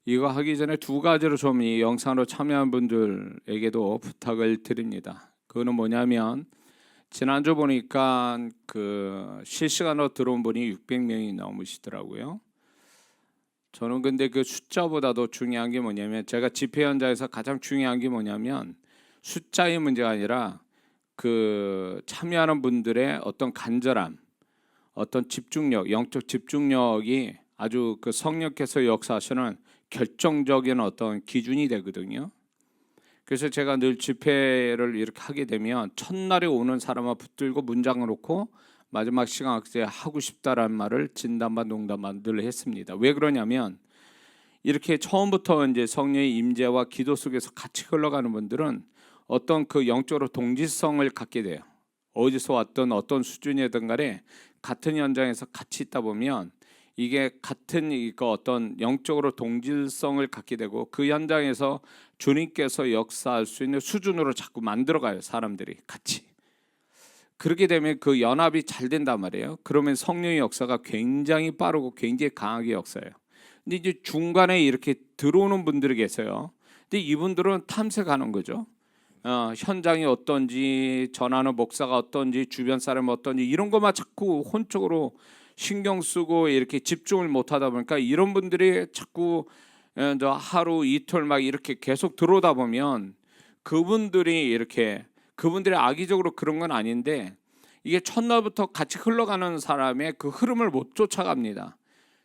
이거 하기 전에 두 가지로 좀 이 영상으로 참여한 분들에게도 부탁을 드립니다. 그거는 뭐냐면 지난주 보니까 그 실시간으로 들어온 분이 600명이 넘으시더라고요. 저는 근데 그 숫자보다도 중요한 게 뭐냐면, 제가 집회 현장에서 가장 중요한 게 뭐냐면 숫자의 문제가 아니라 그 참여하는 분들의 어떤 간절함, 어떤 집중력, 영적 집중력이 아주 그 성령께서 역사하시는 결정적인 어떤 기준이 되거든요. 그래서 제가 늘 집회를 이렇게 하게 되면 첫날에 오는 사람만 붙들고 문장을 놓고 마지막 시간 때 하고 싶다라는 말을 진담반 농담반 늘 했습니다. 왜 그러냐면, 이렇게 처음부터 이제 성령의 임재와 기도 속에서 같이 흘러가는 분들은 어떤 그 영적으로 동질성을 갖게 돼요. 어디서 왔던 어떤 수준이든 간에 같은 현장에서 같이 있다 보면 이게 같은 이거 어떤 영적으로 동질성을 갖게 되고, 그 현장에서 주님께서 역사할 수 있는 수준으로 자꾸 만들어가요. 사람들이 같이. 그렇게 되면 그 연합이 잘 된단 말이에요. 그러면 성령의 역사가 굉장히 빠르고 굉장히 강하게 역사해요. 근데 이제 중간에 이렇게 들어오는 분들이 계세요. 근데 이분들은 탐색하는 거죠. 현장이 어떤지, 전하는 목사가 어떤지, 주변 사람이 어떤지, 이런 것만 자꾸 혼적으로 신경 쓰고 이렇게 집중을 못 하다 보니까 이런 분들이 자꾸 하루 이틀 막 이렇게 계속 들어오다 보면 그분들이 악의적으로 그런 건 아닌데, 이게 첫날부터 같이 흘러가는 사람의 그 흐름을 못 쫓아갑니다.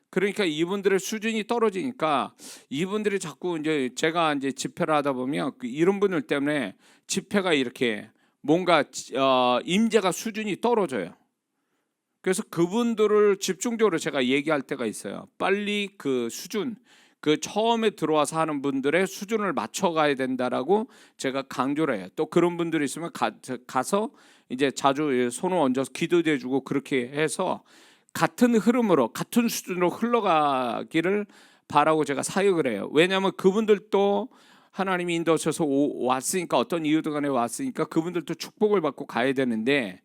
그러니까 이분들의 수준이 떨어지니까 이분들이 자꾸 이제 제가 이제 집회를 하다 보면 이런 분들 때문에 집회가 이렇게 뭔가 임재가 수준이 떨어져요. 그래서 그분들을 집중적으로 제가 얘기할 때가 있어요. 빨리 그 수준, 그 처음에 들어와서 하는 분들의 수준을 맞춰가야 된다라고 제가 강조를 해요. 또 그런 분들이 있으면 가서 이제 자주 손을 얹어서 기도도 해주고, 그렇게 해서 같은 흐름으로 같은 수준으로 흘러가기를 바라고 제가 사역을 해요. 왜냐하면 그분들도 하나님이 인도하셔서 왔으니까, 어떤 이유도 간에 왔으니까 그분들도 축복을 받고 가야 되는데,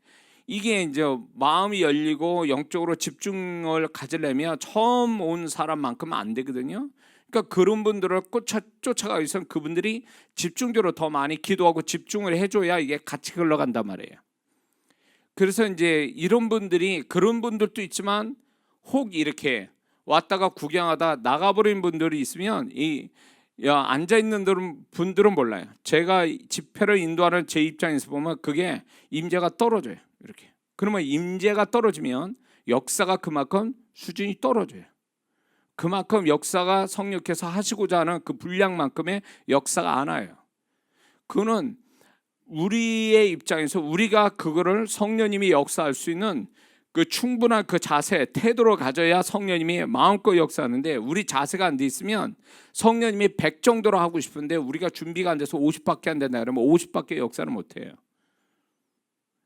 이게 이제 마음이 열리고 영적으로 집중을 가지려면 처음 온 사람만큼은 안 되거든요. 그러니까 그런 분들을 쫓아가기 위해서는 그분들이 집중적으로 더 많이 기도하고 집중을 해줘야 이게 같이 흘러간단 말이에요. 그래서 이제 이런 분들이, 그런 분들도 있지만 혹 이렇게 왔다가 구경하다 나가버린 분들이 있으면 앉아 있는 분들은 몰라요. 제가 집회를 인도하는 제 입장에서 보면 그게 임재가 떨어져요. 이렇게. 그러면 임재가 떨어지면 역사가 그만큼 수준이 떨어져요. 그만큼 역사가 성령께서 하시고자 하는 그 분량만큼의 역사가 안 와요. 그거는 우리의 입장에서 우리가 그거를 성령님이 역사할 수 있는 그 충분한 그 자세, 태도로 가져야 성령님이 마음껏 역사하는데, 우리 자세가 안 돼 있으면 성령님이 100 정도로 하고 싶은데 우리가 준비가 안 돼서 50밖에 안 된다 그러면 50밖에 역사를 못 해요.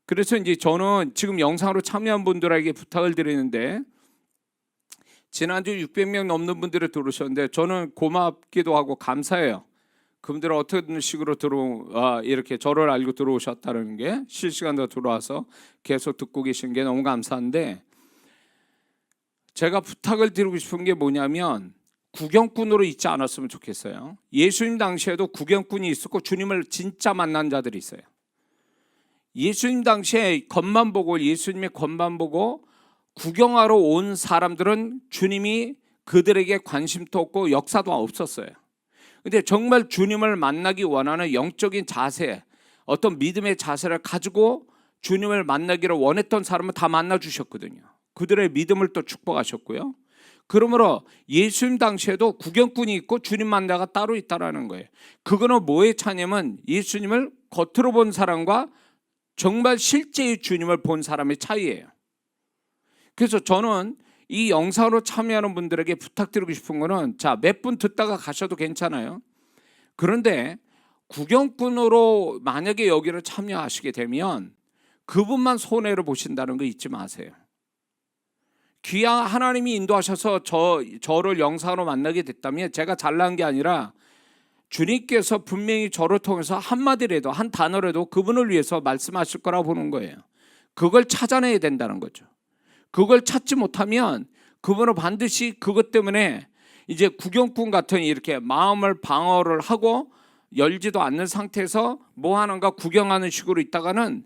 그래서 이제 저는 지금 영상으로 참여한 분들에게 부탁을 드리는데, 지난주 600명 넘는 분들이 들어오셨는데 저는 고맙기도 하고 감사해요. 그분들은 어떤 식으로 이렇게 저를 알고 들어오셨다는 게, 실시간으로 들어와서 계속 듣고 계신 게 너무 감사한데, 제가 부탁을 드리고 싶은 게 뭐냐면 구경꾼으로 있지 않았으면 좋겠어요. 예수님 당시에도 구경꾼이 있었고 주님을 진짜 만난 자들이 있어요. 예수님 당시에 겉만 보고, 예수님의 겉만 보고 구경하러 온 사람들은 주님이 그들에게 관심도 없고 역사도 없었어요. 근데 정말 주님을 만나기 원하는 영적인 자세, 어떤 믿음의 자세를 가지고 주님을 만나기를 원했던 사람은 다 만나 주셨거든요. 그들의 믿음을 또 축복하셨고요. 그러므로 예수님 당시에도 구경꾼이 있고 주님 만나가 따로 있다라는 거예요. 그거는 뭐의 차이냐면 예수님을 겉으로 본 사람과 정말 실제의 주님을 본 사람의 차이예요. 그래서 저는 이 영상으로 참여하는 분들에게 부탁드리고 싶은 거는, 자, 몇 분 듣다가 가셔도 괜찮아요. 그런데 구경꾼으로 만약에 여기를 참여하시게 되면 그분만 손해를 보신다는 거 잊지 마세요. 귀한 하나님이 인도하셔서 저를 영상으로 만나게 됐다면 제가 잘난 게 아니라 주님께서 분명히 저를 통해서 한마디라도, 한 단어라도 그분을 위해서 말씀하실 거라고 보는 거예요. 그걸 찾아내야 된다는 거죠. 그걸 찾지 못하면 그분은 반드시 그것 때문에 이제 구경꾼 같은 이렇게 마음을 방어를 하고 열지도 않는 상태에서 뭐 하는가 구경하는 식으로 있다가는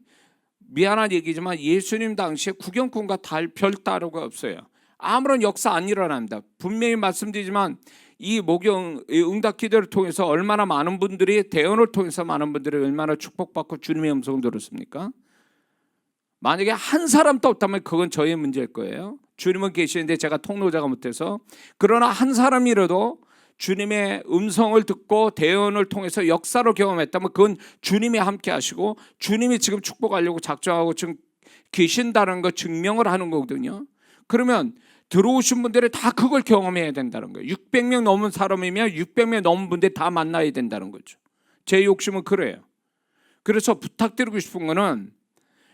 미안한 얘기지만 예수님 당시에 구경꾼과 별 다르가 없어요. 아무런 역사 안 일어납니다. 분명히 말씀드리지만 이 목용 응답 기도를 통해서 얼마나 많은 분들이, 대언을 통해서 많은 분들이 얼마나 축복받고 주님의 음성을 들었습니까? 만약에 한 사람도 없다면 그건 저의 문제일 거예요. 주님은 계시는데 제가 통로자가 못해서. 그러나 한 사람이라도 주님의 음성을 듣고 대언을 통해서 역사로 경험했다면 그건 주님이 함께 하시고 주님이 지금 축복하려고 작정하고 지금 계신다는 거 증명을 하는 거거든요. 그러면 들어오신 분들이 다 그걸 경험해야 된다는 거예요. 600명 넘은 사람이면 600명 넘은 분들이 다 만나야 된다는 거죠. 제 욕심은 그래요. 그래서 부탁드리고 싶은 거는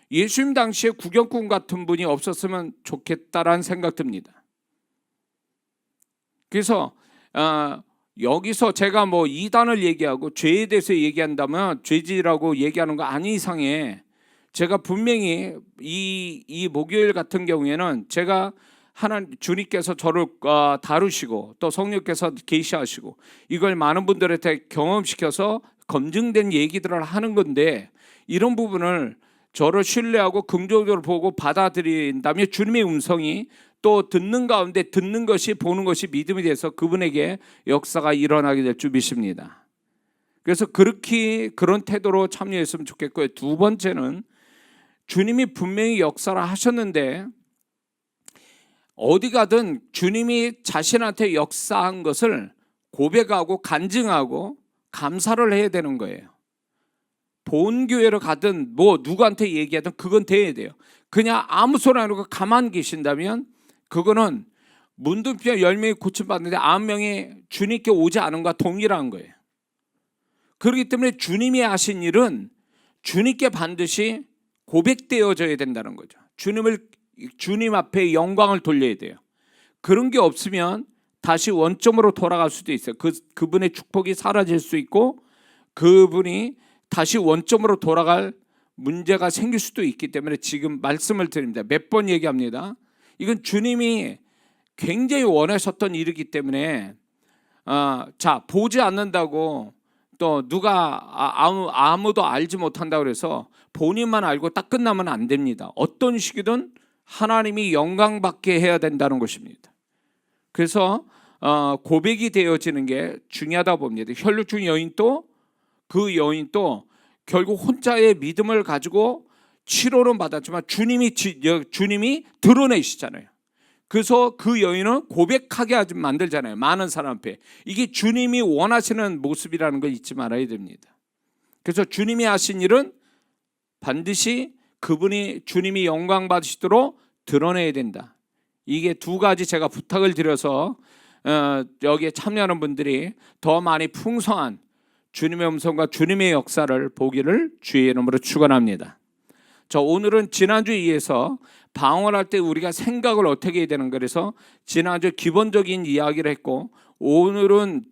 예수님 당시에 구경꾼 같은 분이 없었으면 좋겠다라는 생각 듭니다. 그래서 여기서 제가 뭐 이단을 얘기하고 죄에 대해서 얘기한다면 죄질이라고 얘기하는 거 아닌 이상에 제가 분명히 이 목요일 같은 경우에는 제가 주님께서 저를 다루시고 또 성령께서 계시하시고 이걸 많은 분들한테 경험시켜서 검증된 얘기들을 하는 건데, 이런 부분을 저를 신뢰하고 긍정적으로 보고 받아들인다면 주님의 음성이 또 듣는 가운데 듣는 것이 보는 것이 믿음이 돼서 그분에게 역사가 일어나게 될 줄 믿습니다. 그래서 그런 태도로 참여했으면 좋겠고요. 두 번째는 주님이 분명히 역사를 하셨는데 어디 가든 주님이 자신한테 역사한 것을 고백하고 간증하고 감사를 해야 되는 거예요. 본교회로 가든 뭐 누구한테 얘기하든 그건 돼야 돼요. 그냥 아무 소리 안 하고 가만 계신다면 그거는 문둥병 10명이 고침받는데 9명이 주님께 오지 않은 것과 동일한 거예요. 그렇기 때문에 주님이 하신 일은 주님께 반드시 고백되어져야 된다는 거죠. 주님 앞에 영광을 돌려야 돼요. 그런 게 없으면 다시 원점으로 돌아갈 수도 있어요. 그분의 축복이 사라질 수 있고 그분이 다시 원점으로 돌아갈 문제가 생길 수도 있기 때문에 지금 말씀을 드립니다. 몇 번 얘기합니다. 이건 주님이 굉장히 원하셨던 일이기 때문에 보지 않는다고 또 누가 아무도 알지 못한다고 그래서 본인만 알고 딱 끝나면 안 됩니다. 어떤 식이든 하나님이 영광받게 해야 된다는 것입니다. 그래서 고백이 되어지는 게 중요하다 봅니다. 혈루증 여인도 그 여인도 결국 혼자의 믿음을 가지고 치료는 받았지만 주님이 드러내시잖아요. 그래서 그 여인은 고백하게 만들잖아요. 많은 사람 앞에. 이게 주님이 원하시는 모습이라는 걸 잊지 말아야 됩니다. 그래서 주님이 하신 일은 반드시 주님이 영광 받으시도록 드러내야 된다. 이게 두 가지 제가 부탁을 드려서 여기에 참여하는 분들이 더 많이 풍성한 주님의 음성과 주님의 역사를 보기를 주의 이름으로 축원합니다. 오늘은 지난주에 이어서 방언할 때 우리가 생각을 어떻게 해야 되는 가, 그래서 지난주 기본적인 이야기를 했고 오늘은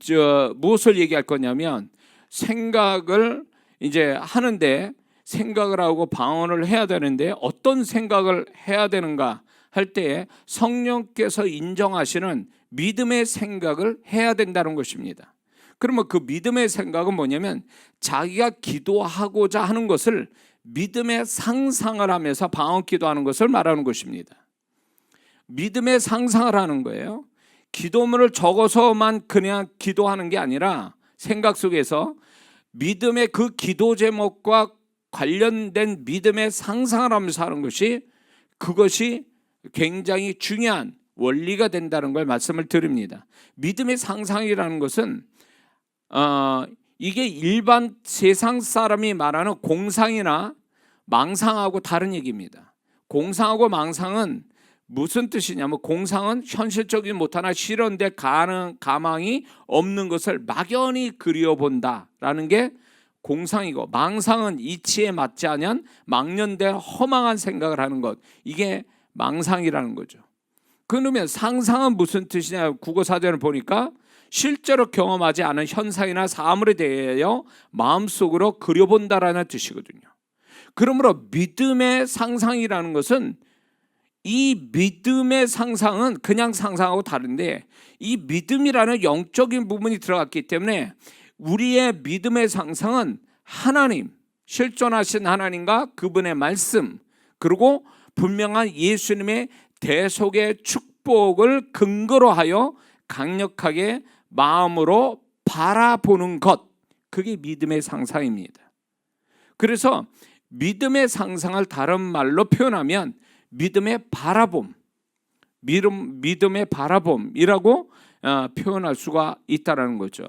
무엇을 얘기할 거냐면 생각을 이제 하는데 생각을 하고 방언을 해야 되는데 어떤 생각을 해야 되는가 할 때 성령께서 인정하시는 믿음의 생각을 해야 된다는 것입니다. 그러면 그 믿음의 생각은 뭐냐면 자기가 기도하고자 하는 것을 믿음의 상상을 하면서 방언 기도하는 것을 말하는 것입니다. 믿음의 상상을 하는 거예요. 기도문을 적어서만 그냥 기도하는 게 아니라 생각 속에서 믿음의 그 기도 제목과 관련된 믿음의 상상을 하면서 하는 그것이 굉장히 중요한 원리가 된다는 걸 말씀을 드립니다. 믿음의 상상이라는 것은 이게 일반 세상 사람이 말하는 공상이나 망상하고 다른 얘기입니다. 공상하고 망상은 무슨 뜻이냐면 공상은 현실적이지 못하나 실현될 가망이 없는 것을 막연히 그려본다라는 게 공상이고, 망상은 이치에 맞지 않은 망년된 허망한 생각을 하는 것, 이게 망상이라는 거죠. 그러면 상상은 무슨 뜻이냐, 국어사전을 보니까 실제로 경험하지 않은 현상이나 사물에 대하여 마음속으로 그려본다라는 뜻이거든요. 그러므로 믿음의 상상이라는 것은 이 믿음의 상상은 그냥 상상하고 다른데, 이 믿음이라는 영적인 부분이 들어갔기 때문에 우리의 믿음의 상상은 하나님, 실존하신 하나님과 그분의 말씀, 그리고 분명한 예수님의 대속의 축복을 근거로 하여 강력하게 마음으로 바라보는 것, 그게 믿음의 상상입니다. 그래서 믿음의 상상을 다른 말로 표현하면 믿음의 바라봄, 믿음의 바라봄이라고 표현할 수가 있다는 거죠.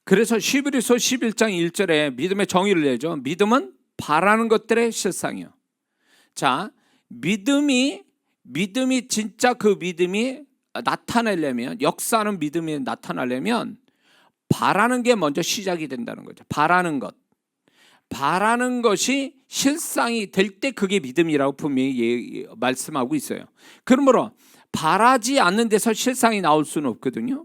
그래서 히브리서 11장 1절에 믿음의 정의를 내죠. 믿음은 바라는 것들의 실상이요. 자, 믿음이 진짜 그 믿음이 나타나려면, 역사하는 믿음이 나타나려면 바라는 게 먼저 시작이 된다는 거죠. 바라는 것이 실상이 될 때 그게 믿음이라고 분명히 말씀하고 있어요. 그러므로 바라지 않는 데서 실상이 나올 수는 없거든요.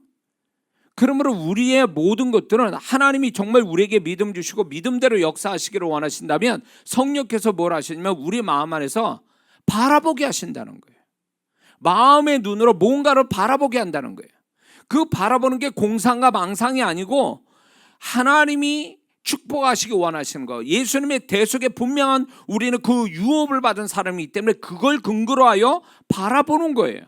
그러므로 우리의 모든 것들은 하나님이 정말 우리에게 믿음 주시고 믿음대로 역사하시기를 원하신다면 성령께서 뭘 하시냐면 우리 마음 안에서 바라보게 하신다는 거예요. 마음의 눈으로 뭔가를 바라보게 한다는 거예요. 그 바라보는 게 공상과 망상이 아니고 하나님이 축복하시기 원하시는 거, 예수님의 대속에 분명한 우리는 그 유업을 받은 사람이기 때문에 그걸 근거로 하여 바라보는 거예요.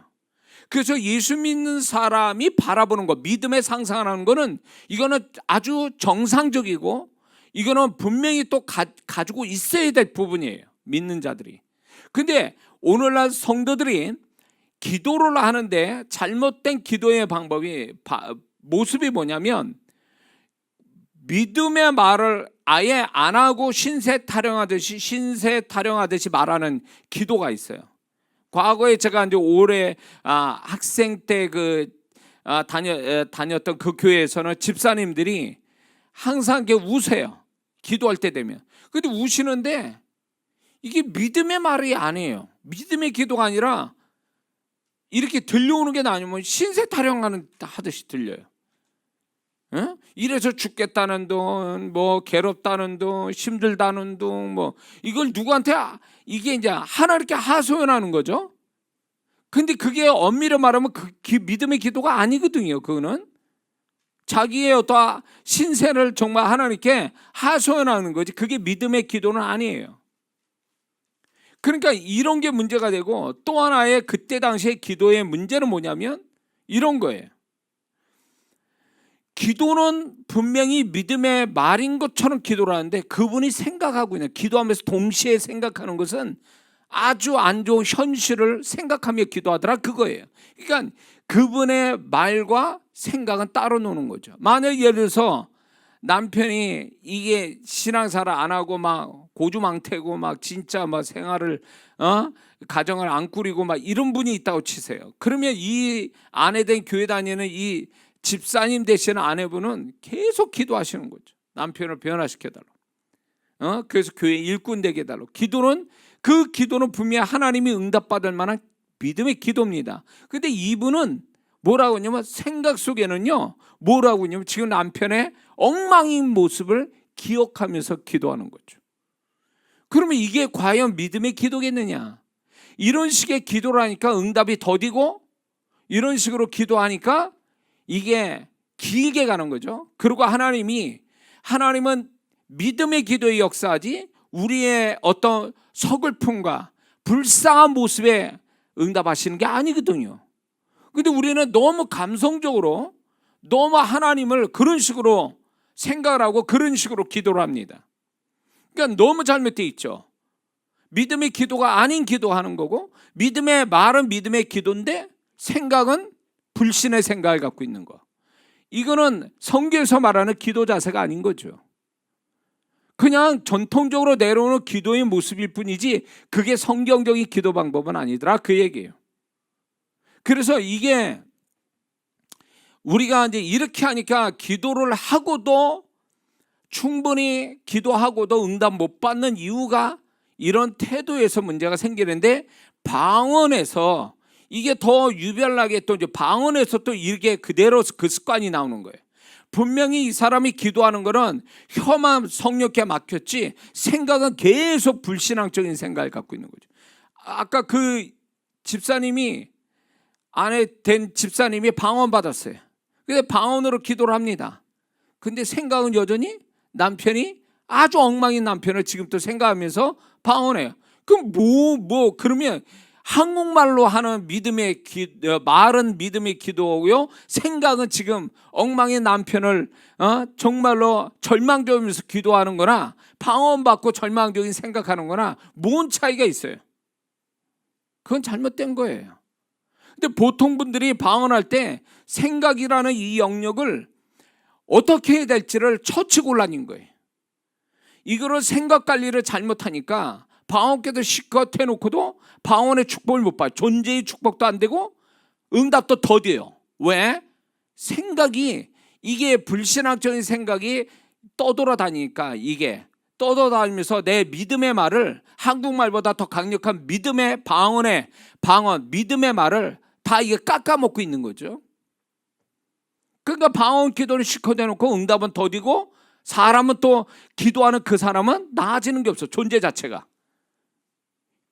그래서 예수 믿는 사람이 바라보는 거, 믿음의 상상하는 거는 이거는 아주 정상적이고 이거는 분명히 또 가지고 있어야 될 부분이에요, 믿는 자들이. 근데 오늘날 성도들이 기도를 하는데 잘못된 기도의 모습이 뭐냐면 믿음의 말을 아예 안 하고 신세 타령하듯이 말하는 기도가 있어요. 과거에 제가 이제 올해 학생 때 다녔던 그 교회에서는 집사님들이 항상 이렇게 우세요. 기도할 때 되면. 근데 우시는데 이게 믿음의 말이 아니에요. 믿음의 기도가 아니라 이렇게 들려오는 게 아니면 신세 타령하는 하듯이 들려요. 응? 이래서 죽겠다는 돈, 뭐 괴롭다는 돈, 힘들다는 돈, 뭐 이걸 누구한테 이게 이제 하나님께 하소연하는 거죠. 근데 그게 엄밀히 말하면 믿음의 기도가 아니거든요. 그거는 자기의 어떤 신세를 정말 하나님께 하소연하는 거지. 그게 믿음의 기도는 아니에요. 그러니까 이런 게 문제가 되고, 또 하나의 그때 당시의 기도의 문제는 뭐냐면 이런 거예요. 기도는 분명히 믿음의 말인 것처럼 기도를 하는데 그분이 생각하고 있는, 기도하면서 동시에 생각하는 것은 아주 안 좋은 현실을 생각하며 기도하더라, 그거예요. 그러니까 그분의 말과 생각은 따로 노는 거죠. 만약 예를 들어서 남편이 이게 신앙생활 안 하고 막 고주망태고 막 진짜 막 생활을 가정을 안 꾸리고 막 이런 분이 있다고 치세요. 그러면 이 아내된 교회 다니는 이 집사님 되시는 아내분은 계속 기도하시는 거죠. 남편을 변화시켜달라고. 그래서 교회 일꾼 되게 해달라고. 그 기도는 분명히 하나님이 응답받을 만한 믿음의 기도입니다. 근데 이분은 뭐라고 하냐면 생각 속에는요, 뭐라고 하냐면 지금 남편의 엉망인 모습을 기억하면서 기도하는 거죠. 그러면 이게 과연 믿음의 기도겠느냐? 이런 식의 기도를 하니까 응답이 더디고, 이런 식으로 기도하니까 이게 길게 가는 거죠. 그리고 하나님은 믿음의 기도에 역사하지 우리의 어떤 서글픔과 불쌍한 모습에 응답하시는 게 아니거든요. 근데 우리는 너무 감성적으로 너무 하나님을 그런 식으로 생각을 하고 그런 식으로 기도를 합니다. 그러니까 너무 잘못되어 있죠. 믿음의 기도가 아닌 기도하는 거고, 믿음의 말은 믿음의 기도인데 생각은 불신의 생각을 갖고 있는 거. 이거는 성경에서 말하는 기도 자세가 아닌 거죠. 그냥 전통적으로 내려오는 기도의 모습일 뿐이지 그게 성경적인 기도 방법은 아니더라, 그 얘기예요. 그래서 이게 우리가 이제 이렇게 하니까 기도를 하고도 충분히 기도하고도 응답 못 받는 이유가 이런 태도에서 문제가 생기는데, 방언에서 이게 더 유별나게 또 이제 방언에서 또 이게 그대로 그 습관이 나오는 거예요. 분명히 이 사람이 기도하는 거는 혀만 성령께 막혔지 생각은 계속 불신앙적인 생각을 갖고 있는 거죠. 아까 그 집사님이 아내 된 집사님이 방언 받았어요. 근데 방언으로 기도를 합니다. 근데 생각은 여전히 남편이 아주 엉망인 남편을 지금 또 생각하면서 방언해요. 그럼 그러면 한국말로 하는 말은 믿음의 기도고요, 생각은 지금 엉망인 남편을 정말로 절망적이면서 기도하는 거나 방언 받고 절망적인 생각하는 거나 뭔 차이가 있어요? 그건 잘못된 거예요. 근데 보통 분들이 방언할 때 생각이라는 이 영역을 어떻게 해야 될지를 처치곤란인 거예요. 이거를 생각 관리를 잘못하니까 방언께도 실컷 해놓고도 방언의 축복을 못 봐요. 존재의 축복도 안 되고 응답도 더뎌요. 왜? 생각이, 이게 불신앙적인 생각이 떠돌아다니니까, 이게 떠돌아다니면서 내 믿음의 말을, 한국말보다 더 강력한 믿음의 방언, 믿음의 말을 다 이게 깎아먹고 있는 거죠. 그러니까 방언 기도를 실컷 해놓고 응답은 더디고, 사람은 또 기도하는 그 사람은 나아지는 게 없어. 존재 자체가.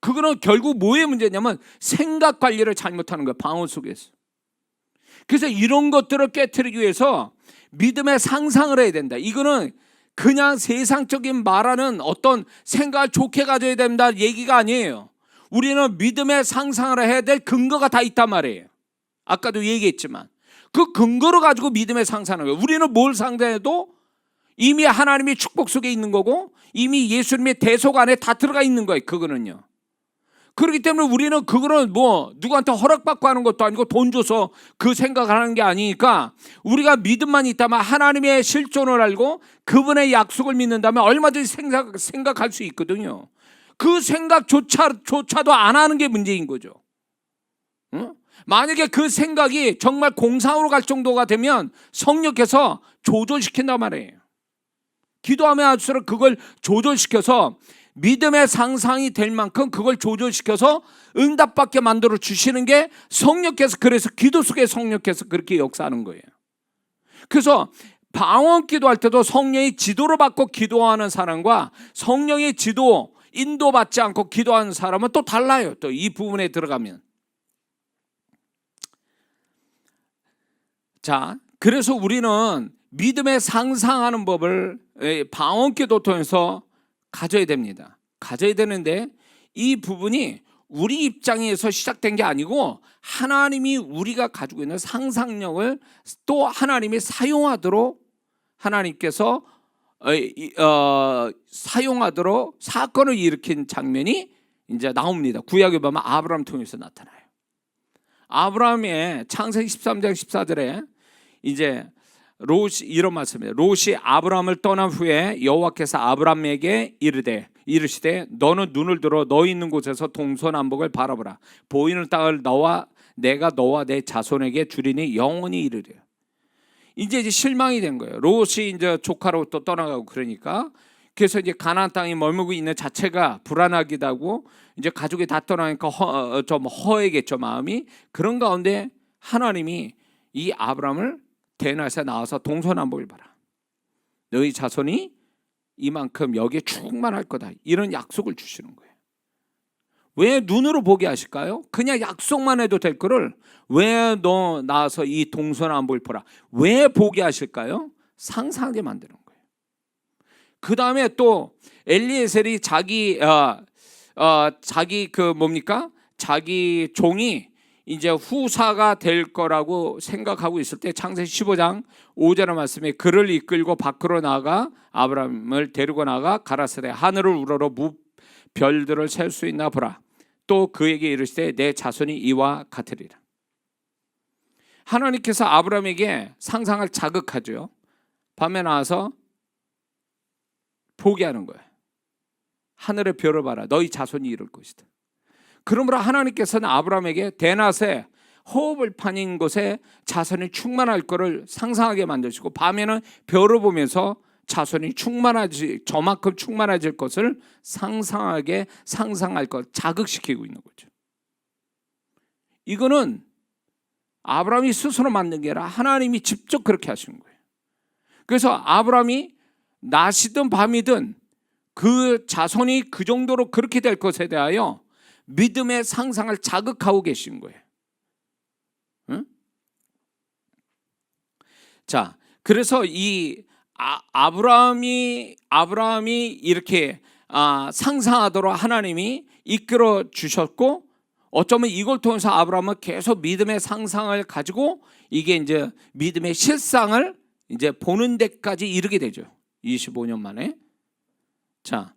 그거는 결국 뭐의 문제냐면 생각 관리를 잘못하는 거예요. 방언 속에서. 그래서 이런 것들을 깨트리기 위해서 믿음의 상상을 해야 된다. 이거는 그냥 세상적인 말하는 어떤 생각을 좋게 가져야 된다 얘기가 아니에요. 우리는 믿음의 상상을 해야 될 근거가 다 있단 말이에요. 아까도 얘기했지만 그 근거를 가지고 믿음의 상상을 해요. 우리는 뭘 상상해도 이미 하나님의 축복 속에 있는 거고 이미 예수님의 대속 안에 다 들어가 있는 거예요. 그거는요. 그렇기 때문에 우리는 그거는 누구한테 허락받고 하는 것도 아니고 돈 줘서 그 생각을 하는 게 아니니까, 우리가 믿음만 있다면 하나님의 실존을 알고 그분의 약속을 믿는다면 얼마든지 생각할 수 있거든요. 그 생각조차도 안 하는 게 문제인 거죠. 응? 만약에 그 생각이 정말 공상으로 갈 정도가 되면 성령께서 조절시킨단 말이에요. 기도하면 할수록 그걸 조절시켜서 믿음의 상상이 될 만큼 그걸 조절시켜서 응답받게 만들어 주시는 게 성령께서, 그래서 기도 속에 성령께서 그렇게 역사하는 거예요. 그래서 방언 기도할 때도 성령의 지도를 받고 기도하는 사람과 성령의 지도, 인도받지 않고 기도하는 사람은 또 달라요. 또 이 부분에 들어가면. 자, 그래서 우리는 믿음의 상상하는 법을 방언 기도 통해서 가져야 됩니다. 가져야 되는데 이 부분이 우리 입장에서 시작된 게 아니고 하나님이 우리가 가지고 있는 상상력을 또 하나님이 사용하도록, 하나님께서 사용하도록 사건을 일으킨 장면이 이제 나옵니다. 구약에 보면 아브라함 통해서 나타나요. 아브라함의 창세기 13장 14절에 이제 롯이 이런 말씀이에요. 롯이 아브라함을 떠난 후에 여호와께서 아브라함에게 이르시되 너는 눈을 들어 너 있는 곳에서 동서남북을 바라보라. 보이는 땅을 내가 너와 내 자손에게 주리니 영원히 이르리라. 이제 실망이 된 거예요. 롯이 이제 조카로 또 떠나가고 그러니까. 그래서 이제 가나안 땅에 머물고 있는 자체가 불안하기도 하고 이제 가족이 다 떠나니까 좀 허해겠죠, 마음이. 그런 가운데 하나님이 이 아브라함을 대낮에 나와서 동서남북을 봐라. 너희 자손이 이만큼 여기에 충만할 거다. 이런 약속을 주시는 거예요. 왜 눈으로 보게 하실까요? 그냥 약속만 해도 될 거를 왜 너 나와서 이 동서남북을 보라. 왜 보게 하실까요? 상상하게 만드는 거예요. 그 다음에 또 엘리에셀이 자기 종이 이제 후사가 될 거라고 생각하고 있을 때 창세기 15장 5절의 말씀에 그를 이끌고 밖으로 나가 아브라함을 데리고 나가 가라사대 하늘을 우러러 별들을 셀 수 있나 보라. 또 그에게 이르시되 내 자손이 이와 같으리라. 하나님께서 아브라함에게 상상을 자극하죠. 밤에 나와서 보게 하는 거예요. 하늘의 별을 봐라. 너희 자손이 이룰 것이다. 그러므로 하나님께서는 아브라함에게 대낮에 호흡을 파닌 곳에 자손이 충만할 것을 상상하게 만드시고 밤에는 별을 보면서 자손이 저만큼 충만해질 것을 상상할 것 자극시키고 있는 거죠. 이거는 아브라함이 스스로 만든 게 아니라 하나님이 직접 그렇게 하시는 거예요. 그래서 아브라함이 낮이든 밤이든 그 자손이 그 정도로 그렇게 될 것에 대하여 믿음의 상상을 자극하고 계신 거예요. 응? 자, 그래서 이 아브라함이 이렇게 상상하도록 하나님이 이끌어 주셨고, 어쩌면 이걸 통해서 아브라함은 계속 믿음의 상상을 가지고 이게 이제 믿음의 실상을 이제 보는 데까지 이르게 되죠. 25년 만에. 자,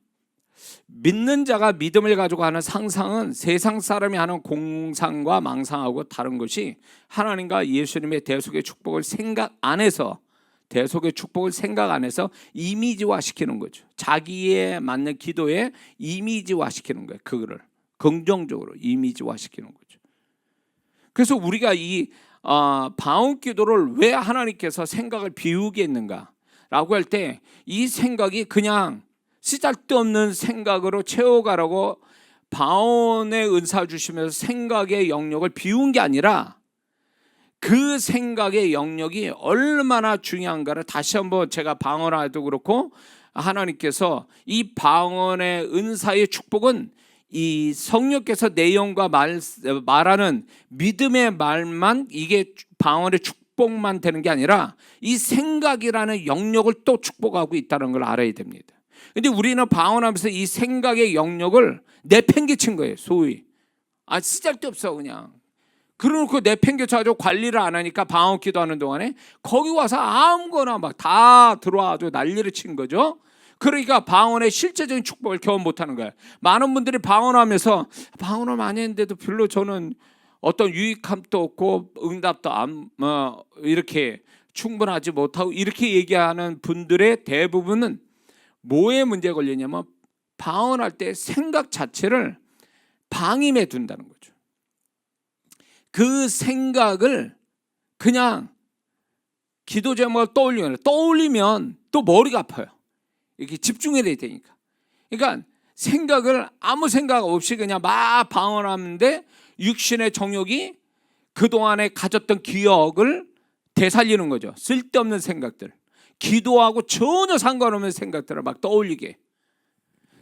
믿는 자가 믿음을 가지고 하는 상상은 세상 사람이 하는 공상과 망상하고 다른 것이, 하나님과 예수님의 대속의 축복을 생각 안에서 이미지화 시키는 거죠. 자기에 맞는 기도에 이미지화 시키는 거예요. 그거를 긍정적으로 이미지화 시키는 거죠. 그래서 우리가 이 방언 기도를 왜 하나님께서 생각을 비우게 했는가라고 할 때, 이 생각이 그냥 쓰잘데없는 생각으로 채워가라고 방언의 은사 주시면서 생각의 영역을 비운 게 아니라, 그 생각의 영역이 얼마나 중요한가를 다시 한번 제가 방언하도 그렇고 하나님께서 이 방언의 은사의 축복은 이 성령께서 내 영과 말하는 믿음의 말만 이게 방언의 축복만 되는 게 아니라 이 생각이라는 영역을 또 축복하고 있다는 걸 알아야 됩니다. 근데 우리는 방언하면서 이 생각의 영역을 내팽개친 거예요. 소위 쓰잘데없어 그냥. 그러놓고 내팽개쳐가지고 관리를 안 하니까 방언 기도하는 동안에 거기 와서 아무거나 막 다 들어와도 난리를 친 거죠. 그러니까 방언의 실제적인 축복을 경험 못하는 거예요. 많은 분들이 방언하면서 방언을 많이 했는데도 별로 저는 어떤 유익함도 없고 응답도 이렇게 충분하지 못하고 이렇게 얘기하는 분들의 대부분은 뭐에 문제가 걸리냐면 방언할 때 생각 자체를 방임해 둔다는 거죠. 그 생각을 그냥 기도 제목을 떠올리면 또 머리가 아파요. 이렇게 집중해야 되니까. 그러니까 생각을 아무 생각 없이 그냥 막 방언하는데 육신의 정욕이 그동안에 가졌던 기억을 되살리는 거죠. 쓸데없는 생각들, 기도하고 전혀 상관없는 생각들을 막 떠올리게.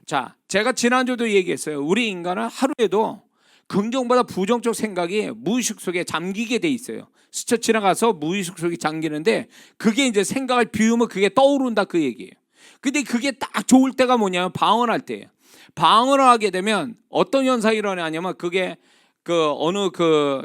자, 제가 지난주도 얘기했어요. 우리 인간은 하루에도 긍정보다 부정적 생각이 무의식 속에 잠기게 돼 있어요. 스쳐 지나가서 무의식 속에 잠기는데, 그게 이제 생각을 비우면 그게 떠오른다 그 얘기예요. 근데 그게 딱 좋을 때가 뭐냐면 방언할 때예요. 방언을 하게 되면 어떤 현상이 일어나냐면, 그게 어느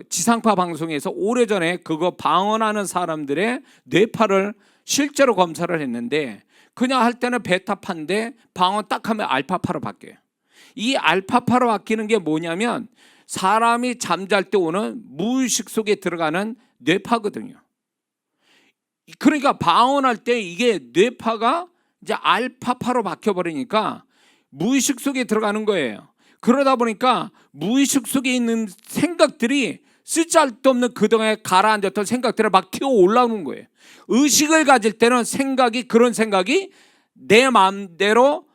지상파 방송에서 오래전에 그거 방언하는 사람들의 뇌파를 실제로 검사를 했는데, 그냥 할 때는 베타파인데 방언 딱 하면 알파파로 바뀌어요. 이 알파파로 바뀌는 게 뭐냐면 사람이 잠잘 때 오는 무의식 속에 들어가는 뇌파거든요. 그러니까 방언할 때 이게 뇌파가 이제 알파파로 바뀌어버리니까 무의식 속에 들어가는 거예요. 그러다 보니까 무의식 속에 있는 생각들이 쓸데없는 그동안에 가라앉았던 생각들을 막 튀어 올라오는 거예요. 의식을 가질 때는 그런 생각이 내 마음대로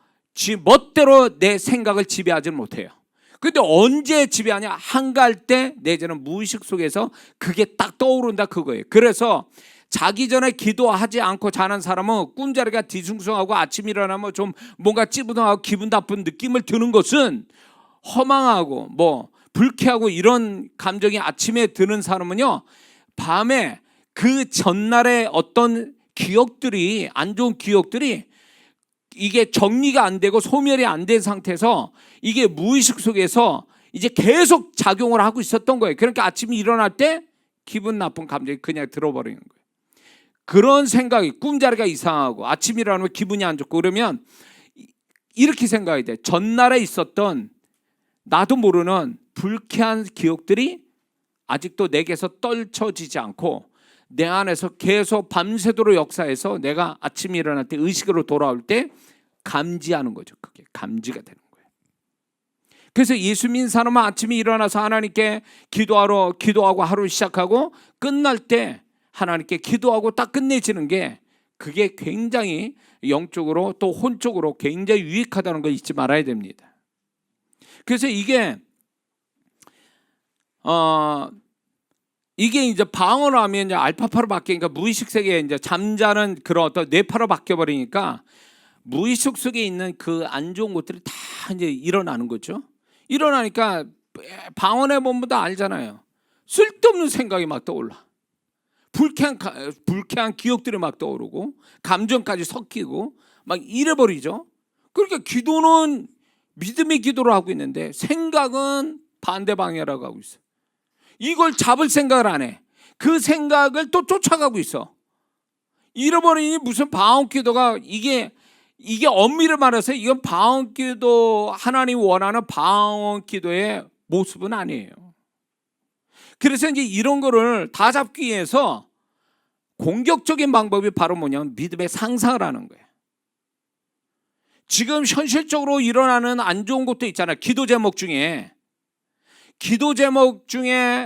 멋대로 내 생각을 지배하지는 못해요. 근데 언제 지배하냐? 한가할 때 내지는 무의식 속에서 그게 딱 떠오른다 그거예요. 그래서 자기 전에 기도하지 않고 자는 사람은 꿈자리가 뒤숭숭하고 아침 일어나면 좀 뭔가 찌부둥하고 기분 나쁜 느낌을 드는 것은, 허망하고 불쾌하고 이런 감정이 아침에 드는 사람은요, 밤에 그 전날의 어떤 기억들이, 안 좋은 기억들이 이게 정리가 안 되고 소멸이 안 된 상태에서 이게 무의식 속에서 이제 계속 작용을 하고 있었던 거예요. 그러니까 아침에 일어날 때 기분 나쁜 감정이 그냥 들어버리는 거예요. 그런 생각이, 꿈자리가 이상하고 아침에 일어나면 기분이 안 좋고 그러면 이렇게 생각이 돼. 전날에 있었던 나도 모르는 불쾌한 기억들이 아직도 내게서 떨쳐지지 않고 내 안에서 계속 밤새도록 역사해서 내가 아침에 일어날 때 의식으로 돌아올 때 감지하는 거죠. 그게 감지가 되는 거예요. 그래서 예수 믿는 사람은 아침에 일어나서 하나님께 기도하고 하루 시작하고 끝날 때 하나님께 기도하고 딱 끝내지는 게, 그게 굉장히 영적으로 또 혼적으로 굉장히 유익하다는 걸 잊지 말아야 됩니다. 그래서 이게 이제 방언을 하면 이제 알파파로 바뀌니까 무의식 세계에 이제 잠자는 그런 어떤 뇌파로 바뀌어 버리니까 무의식 속에 있는 그 안 좋은 것들이 다 이제 일어나는 거죠. 일어나니까 방언의 본보다 알잖아요. 쓸데없는 생각이 막 떠올라. 불쾌한 기억들이 막 떠오르고 감정까지 섞이고 막 이래버리죠. 그러니까 기도는 믿음의 기도를 하고 있는데 생각은 반대 방향으로 하고 있어. 이걸 잡을 생각을 안 해. 그 생각을 또 쫓아가고 있어. 잃어버리니 무슨 방언기도가 이게 엄밀히 말해서 이건 방언기도, 하나님 원하는 방언기도의 모습은 아니에요. 그래서 이제 이런 거를 다 잡기 위해서 공격적인 방법이 바로 뭐냐면 믿음의 상상을 하는 거예요. 지금 현실적으로 일어나는 안 좋은 것도 있잖아요. 기도 제목 중에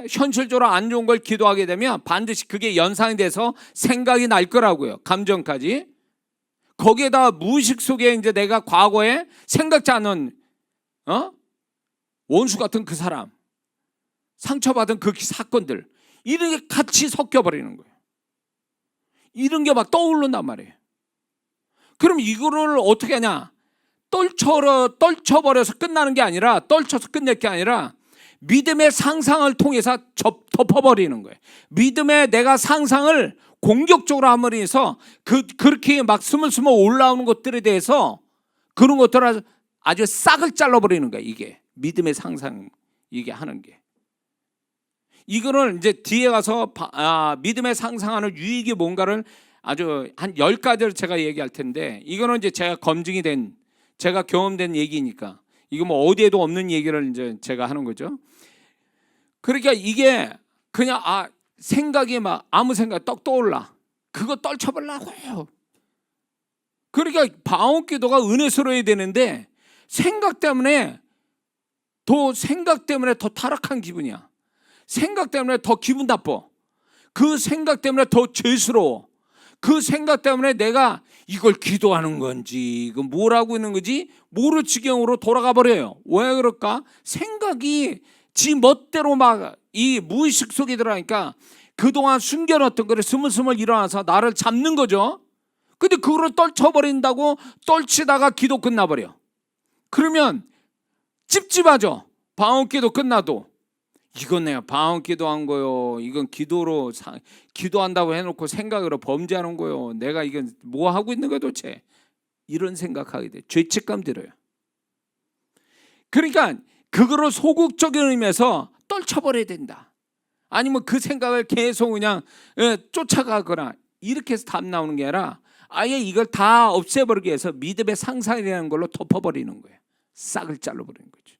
현실적으로 안 좋은 걸 기도하게 되면 반드시 그게 연상이 돼서 생각이 날 거라고요. 감정까지. 거기에다 무의식 속에 이제 내가 과거에 생각지 않은 원수 같은 그 사람, 상처받은 그 사건들, 이런 게 같이 섞여버리는 거예요. 이런 게 막 떠오른단 말이에요. 그럼 이거를 어떻게 하냐? 떨쳐버려서 끝나는 게 아니라, 떨쳐서 끝낼 게 아니라 믿음의 상상을 통해서 덮어버리는 거예요. 믿음의 내가 상상을 공격적으로 함으로써 그렇게 막 스물스물 올라오는 것들에 대해서 그런 것들을 아주 싹을 잘라버리는 거예요. 이게 믿음의 상상, 이게 하는 게. 이거를 이제 뒤에 가서 믿음의 상상하는 유익이 뭔가를 아주 한 10가지를 제가 얘기할 텐데, 이거는 이제 제가 검증이 된, 제가 경험된 얘기니까 이거 뭐 어디에도 없는 얘기를 이제 제가 하는 거죠. 그러니까 이게 그냥 생각이 막 아무 생각 떡 떠올라. 그거 떨쳐버리려고요. 그러니까 방언기도가 은혜스러워야 되는데 생각 때문에 더 타락한 기분이야. 생각 때문에 더 기분 나빠. 그 생각 때문에 더 죄스러워. 그 생각 때문에 내가 이걸 기도하는 건지 이거 뭘 하고 있는 건지 모를 지경으로 돌아가 버려요. 왜 그럴까? 생각이 지 멋대로 막 이 무의식 속에 들어가니까 그동안 숨겨놨던 거를 스물스물 일어나서 나를 잡는 거죠. 근데 그거를 떨쳐버린다고 떨치다가 기도 끝나버려. 그러면 찝찝하죠. 방언기도 끝나도. 이건 내가 방언기도 한 거요. 이건 기도로 기도한다고 해놓고 생각으로 범죄하는 거요. 내가 이건 뭐 하고 있는 거야 도대체. 이런 생각하게 돼. 죄책감 들어요. 그러니까 그거를 소극적인 의미에서 떨쳐버려야 된다. 아니면 그 생각을 계속 그냥 쫓아가거나 이렇게 해서 답 나오는 게 아니라 아예 이걸 다 없애버리기 위해서 믿음의 상상이라는 걸로 덮어버리는 거예요. 싹을 잘라버리는 거죠.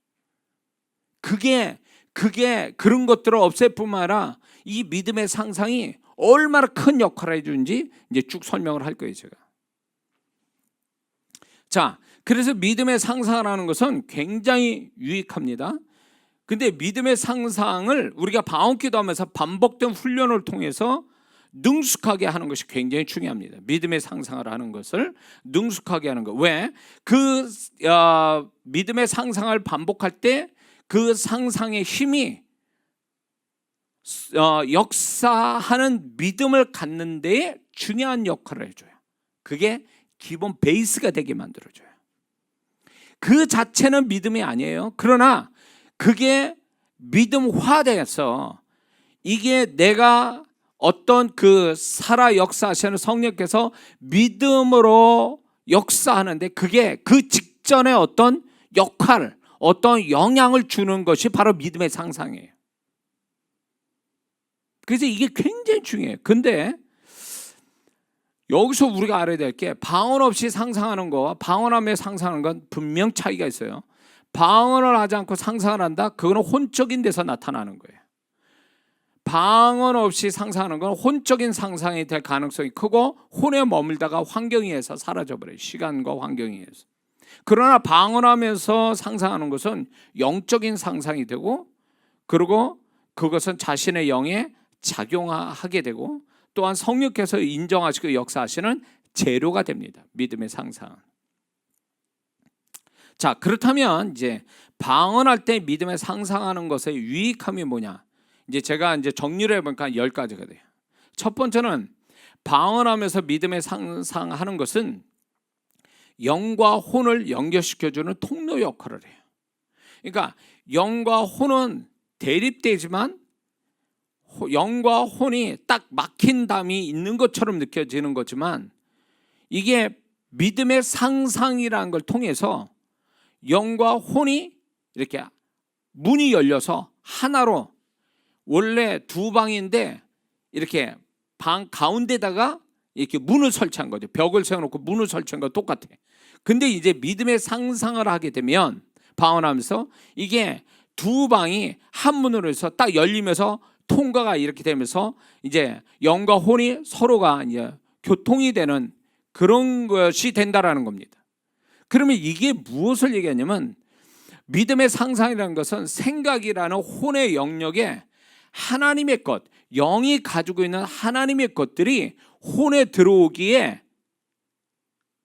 그게 그런 것들을 없앨 뿐만 아니라 이 믿음의 상상이 얼마나 큰 역할을 해주는지 이제 쭉 설명을 할 거예요, 제가. 자, 그래서 믿음의 상상이라는 것은 굉장히 유익합니다. 근데 믿음의 상상을 우리가 방언기도 하면서 반복된 훈련을 통해서 능숙하게 하는 것이 굉장히 중요합니다. 믿음의 상상을 하는 것을 능숙하게 하는 것. 왜? 믿음의 상상을 반복할 때 그 상상의 힘이 역사하는 믿음을 갖는 데에 중요한 역할을 해줘요. 그게 기본 베이스가 되게 만들어줘요. 그 자체는 믿음이 아니에요. 그러나 그게 믿음화돼서 이게 내가 어떤 그 살아 역사하시는 성령께서 믿음으로 역사하는데 그게 그 직전에 어떤 역할, 어떤 영향을 주는 것이 바로 믿음의 상상이에요. 그래서 이게 굉장히 중요해요. 근데 여기서 우리가 알아야 될 게 방언 없이 상상하는 거와 방언하며 상상하는 건 분명 차이가 있어요. 방언을 하지 않고 상상을 한다? 그거는 혼적인 데서 나타나는 거예요. 방언 없이 상상하는 건 혼적인 상상이 될 가능성이 크고 혼에 머물다가 환경에 의해서 사라져버려요. 시간과 환경에 의해서. 그러나 방언하면서 상상하는 것은 영적인 상상이 되고 그리고 그것은 자신의 영에 작용하게 되고 또한 성령께서 인정하시고 역사하시는 재료가 됩니다. 믿음의 상상. 자, 그렇다면 이제 방언할 때 믿음의 상상하는 것의 유익함이 뭐냐? 이제 제가 이제 정리를 해보니까 10가지가 돼요. 첫 번째는 방언하면서 믿음의 상상하는 것은 영과 혼을 연결시켜주는 통로 역할을 해요. 그러니까 영과 혼은 대립되지만 영과 혼이 딱 막힌 담이 있는 것처럼 느껴지는 거지만, 이게 믿음의 상상이라는 걸 통해서 영과 혼이 이렇게 문이 열려서 하나로, 원래 두 방인데 이렇게 방 가운데다가 이렇게 문을 설치한 거죠. 벽을 세워놓고 문을 설치한 거 똑같아. 근데 이제 믿음의 상상을 하게 되면, 방언하면서 이게 두 방이 한 문으로 해서 딱 열리면서 통과가 이렇게 되면서 이제 영과 혼이 서로가 이제 교통이 되는 그런 것이 된다라는 겁니다. 그러면 이게 무엇을 얘기하냐면, 믿음의 상상이라는 것은 생각이라는 혼의 영역에 하나님의 것, 영이 가지고 있는 하나님의 것들이 혼에 들어오기에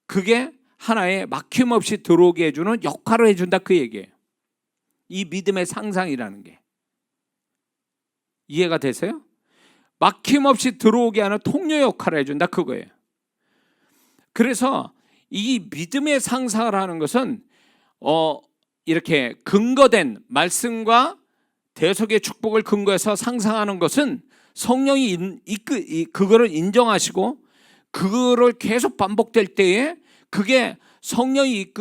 그게 하나의 막힘없이 들어오게 해주는 역할을 해준다, 그 얘기예요. 이 믿음의 상상이라는 게 이해가 되세요? 막힘없이 들어오게 하는 통로 역할을 해준다, 그거예요. 그래서 이 믿음의 상상을 하는 것은 이렇게 근거된 말씀과 대속의 축복을 근거해서 상상하는 것은 성령이 그거를 인정하시고 그거를 계속 반복될 때에 그게 성령이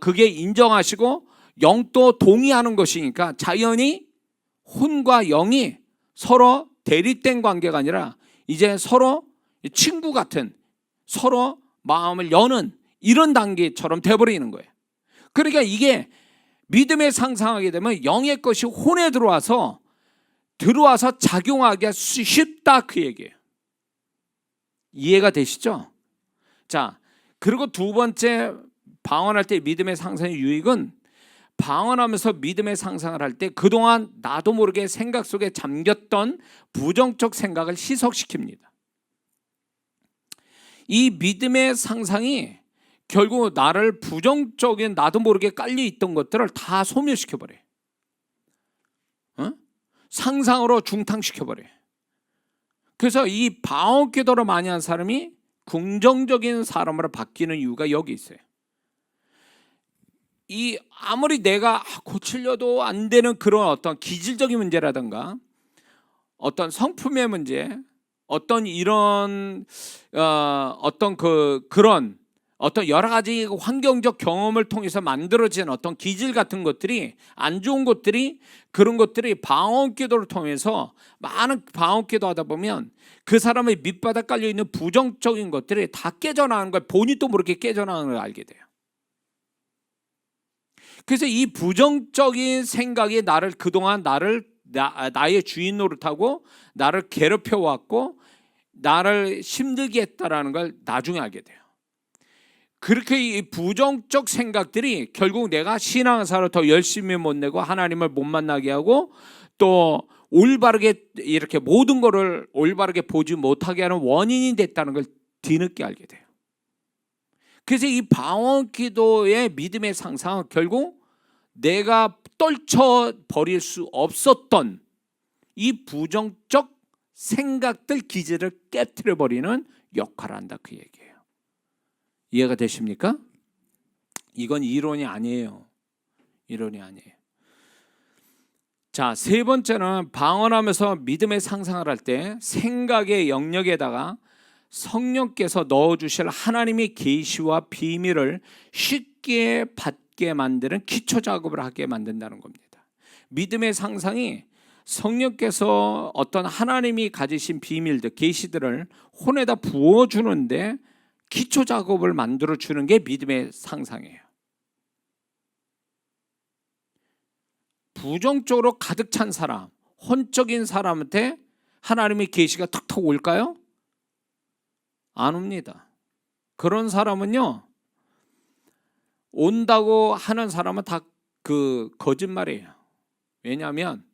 그게 인정하시고 영도 동의하는 것이니까, 자연히 혼과 영이 서로 대립된 관계가 아니라 이제 서로 친구 같은, 서로 마음을 여는 이런 단계처럼 돼버리는 거예요. 그러니까 이게 믿음에 상상하게 되면 영의 것이 혼에 들어와서 작용하기가 쉽다, 그 얘기예요. 이해가 되시죠? 자, 그리고 두 번째, 방언할 때 믿음의 상상의 유익은, 방언하면서 믿음의 상상을 할 때 그동안 나도 모르게 생각 속에 잠겼던 부정적 생각을 희석시킵니다. 이 믿음의 상상이 결국 나를 부정적인, 나도 모르게 깔려있던 것들을 다 소멸시켜버려요. 상상으로 중탕시켜버려요. 그래서 이 방언 기도를 많이 한 사람이 긍정적인 사람으로 바뀌는 이유가 여기 있어요. 이 아무리 내가 고치려도 안 되는 그런 어떤 기질적인 문제라든가 어떤 성품의 문제, 어떤 이런 그런 어떤 여러 가지 환경적 경험을 통해서 만들어진 어떤 기질 같은 것들이, 안 좋은 것들이, 그런 것들이 방언 기도를 통해서 많은 방언 기도하다 보면 그 사람의 밑바닥 깔려 있는 부정적인 것들이 다 깨져나가는 걸, 본인도 모르게 깨져나가는 걸 알게 돼요. 그래서 이 부정적인 생각이 그동안 나의 주인 노릇하고 나를 괴롭혀 왔고 나를 힘들게 했다라는 걸 나중에 알게 돼요. 그렇게 이 부정적 생각들이 결국 내가 신앙생활을 더 열심히 못 내고 하나님을 못 만나게 하고 또 올바르게 이렇게 모든 거를 올바르게 보지 못하게 하는 원인이 됐다는 걸 뒤늦게 알게 돼요. 그래서 이 방언 기도의 믿음의 상상은 결국 내가 떨쳐버릴 수 없었던 이 부정적 생각들, 기질을 깨트려버리는 역할을 한다, 그 얘기예요. 이해가 되십니까? 이건 이론이 아니에요. 이론이 아니에요. 자, 세 번째는 방언하면서 믿음의 상상을 할 때 생각의 영역에다가 성령께서 넣어주실 하나님의 계시와 비밀을 쉽게 받게 만드는 기초 작업을 하게 만든다는 겁니다. 믿음의 상상이 성령께서 어떤 하나님이 가지신 비밀들, 계시들을 혼에다 부어주는데 기초 작업을 만들어주는 게 믿음의 상상이에요. 부정적으로 가득 찬 사람, 혼적인 사람한테 하나님의 계시가 탁탁 올까요? 안 옵니다. 그런 사람은요, 온다고 하는 사람은 다 거짓말이에요. 왜냐하면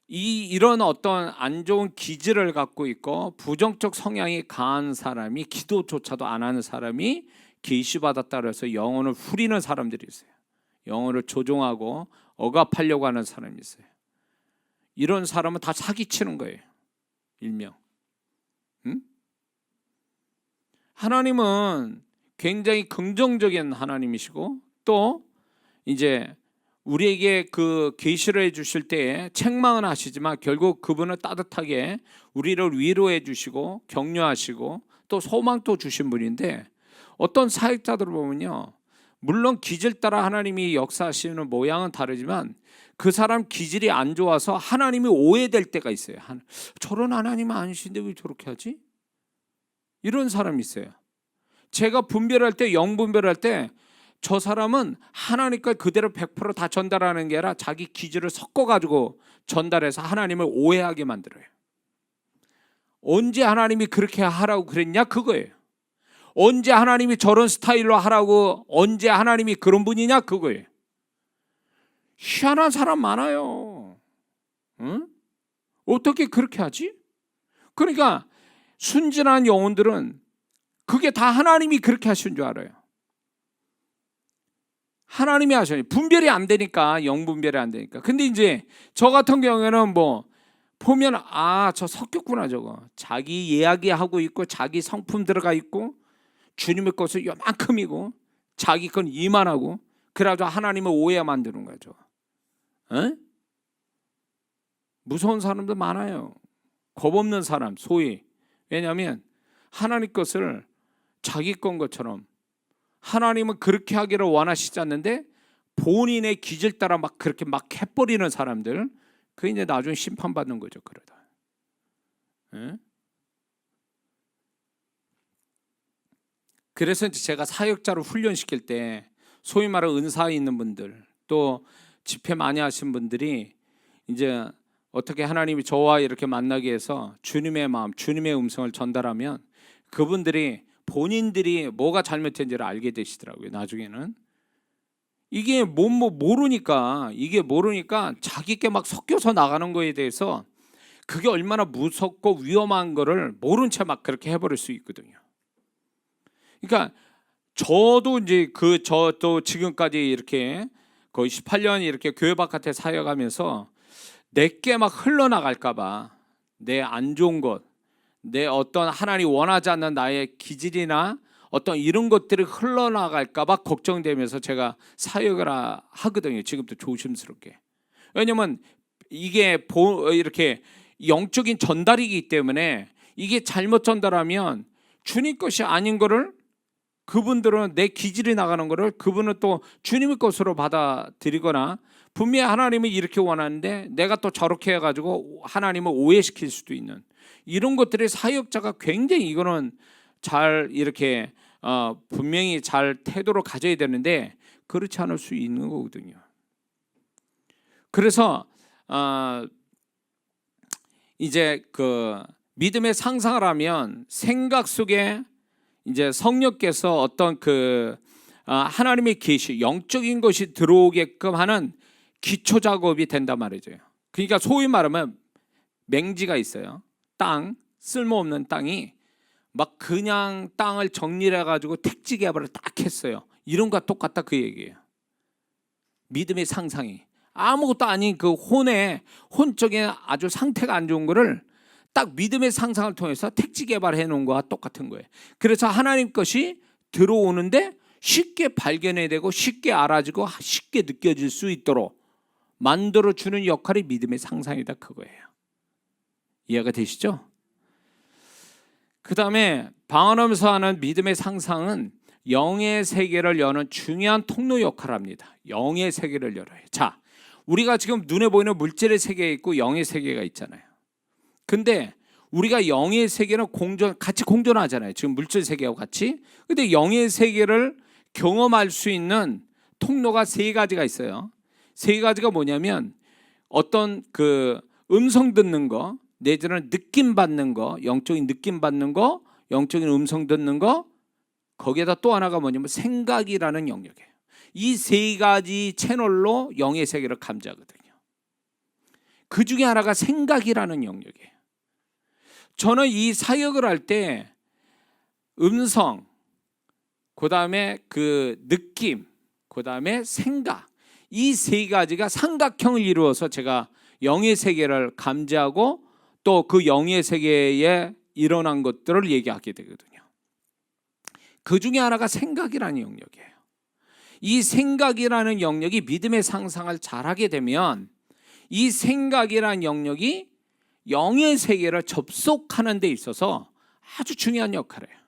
이런 어떤 안 좋은 기질을 갖고 있고 부정적 성향이 강한 사람이, 기도조차도 안 하는 사람이 계시받았다 해서 영혼을 후리는 사람들이 있어요. 영혼을 조종하고 억압하려고 하는 사람이 있어요. 이런 사람은 다 사기치는 거예요. 일명. 하나님은 굉장히 긍정적인 하나님이시고 또 이제 우리에게 그 계시를 해주실 때에 책망은 하시지만 결국 그분은 따뜻하게 우리를 위로해 주시고 격려하시고 또 소망도 주신 분인데, 어떤 사역자들을 보면요, 물론 기질 따라 하나님이 역사하시는 모양은 다르지만 그 사람 기질이 안 좋아서 하나님이 오해될 때가 있어요. 저런 하나님은 아니신데 왜 저렇게 하지? 이런 사람이 있어요. 제가 분별할 때, 영분별할 때 저 사람은 하나님과 그대로 100% 다 전달하는 게 아니라 자기 기질을 섞어가지고 전달해서 하나님을 오해하게 만들어요. 언제 하나님이 그렇게 하라고 그랬냐? 그거예요. 언제 하나님이 저런 스타일로 하라고, 언제 하나님이 그런 분이냐? 그거예요. 희한한 사람 많아요. 응? 어떻게 그렇게 하지? 그러니까 순진한 영혼들은 그게 다 하나님이 그렇게 하신 줄 알아요. 하나님이 하셔요. 분별이 안 되니까, 영분별이 안 되니까. 근데 이제 저 같은 경우에는 뭐 보면 저 섞였구나 저거. 자기 이야기하고 있고 자기 성품 들어가 있고 주님의 것은 요만큼이고 자기 건 이만하고, 그래가지고 하나님을 오해 만드는 거죠. 에? 무서운 사람도 많아요. 겁 없는 사람, 소위. 왜냐하면 하나님 것을 자기 건 것처럼, 하나님은 그렇게 하기를 원하시지 않는데 본인의 기질 따라 막 그렇게 막 해버리는 사람들, 그 이제 나중에 심판받는 거죠. 그러다. 에? 그래서 제가 사역자로 훈련시킬 때 소위 말하는 은사 있는 분들, 또 집회 많이 하신 분들이 이제 어떻게 하나님이 저와 이렇게 만나게 해서 주님의 마음, 주님의 음성을 전달하면 그분들이 본인들이 뭐가 잘못된지를 알게 되시더라고요. 나중에는 이게 모르니까 자기께 막 섞여서 나가는 거에 대해서 그게 얼마나 무섭고 위험한 거를 모른 채 막 그렇게 해버릴 수 있거든요. 그러니까 저도 이제 저도 지금까지 이렇게 거의 18년 이렇게 교회 바깥에 사역하면서 내게 막 흘러나갈까봐, 내 안 좋은 것, 내 어떤 하나님 원하지 않는 나의 기질이나 어떤 이런 것들이 흘러나갈까봐 걱정되면서 제가 사역을 하거든요. 지금도 조심스럽게. 왜냐면 이게 이렇게 영적인 전달이기 때문에 이게 잘못 전달하면 주님 것이 아닌 거를, 그분들은 내 기질이 나가는 거를 그분은 또 주님의 것으로 받아들이거나, 분명히 하나님이 이렇게 원하는데 내가 또 저렇게 해가지고 하나님을 오해시킬 수도 있는 이런 것들이 사역자가 굉장히 이거는 잘 이렇게 분명히 잘 태도를 가져야 되는데 그렇지 않을 수 있는 거거든요. 그래서 이제 그 믿음의 상상을 하면 생각 속에 이제 성령께서 어떤 하나님의 계시, 영적인 것이 들어오게끔 하는 기초 작업이 된단 말이죠. 그러니까 소위 말하면 맹지가 있어요. 땅, 쓸모없는 땅이 막 그냥 땅을 정리해 가지고 택지 개발을 딱 했어요. 이런 것과 똑같다 그 얘기예요. 믿음의 상상이 아무것도 아닌 그 혼적인 아주 상태가 안 좋은 거를 딱 믿음의 상상을 통해서 택지 개발해 놓은 거와 똑같은 거예요. 그래서 하나님 것이 들어오는데 쉽게 발견해야 되고 쉽게 알아지고 쉽게 느껴질 수 있도록 만들어주는 역할이 믿음의 상상이다 그거예요. 이해가 되시죠? 그 다음에 방언하면서 하는 믿음의 상상은 영의 세계를 여는 중요한 통로 역할을 합니다. 영의 세계를 열어요. 자, 우리가 지금 눈에 보이는 물질의 세계에 있고 영의 세계가 있잖아요. 근데 우리가 영의 세계는 같이 공존하잖아요. 지금 물질 세계하고 같이. 근데 영의 세계를 경험할 수 있는 통로가 세 가지가 있어요. 세 가지가 뭐냐면 어떤 음성 듣는 거, 내지는 느낌 받는 거, 영적인 느낌 받는 거, 영적인 음성 듣는 거, 거기에다 또 하나가 뭐냐면 생각이라는 영역이에요. 이 세 가지 채널로 영의 세계를 감지하거든요. 그 중에 하나가 생각이라는 영역이에요. 저는 이 사역을 할 때 음성, 그 다음에 느낌, 그 다음에 생각, 이 세 가지가 삼각형을 이루어서 제가 영의 세계를 감지하고 또 그 영의 세계에 일어난 것들을 얘기하게 되거든요. 그 중에 하나가 생각이라는 영역이에요. 이 생각이라는 영역이 믿음의 상상을 잘하게 되면 이 생각이라는 영역이 영의 세계를 접속하는 데 있어서 아주 중요한 역할을 해요.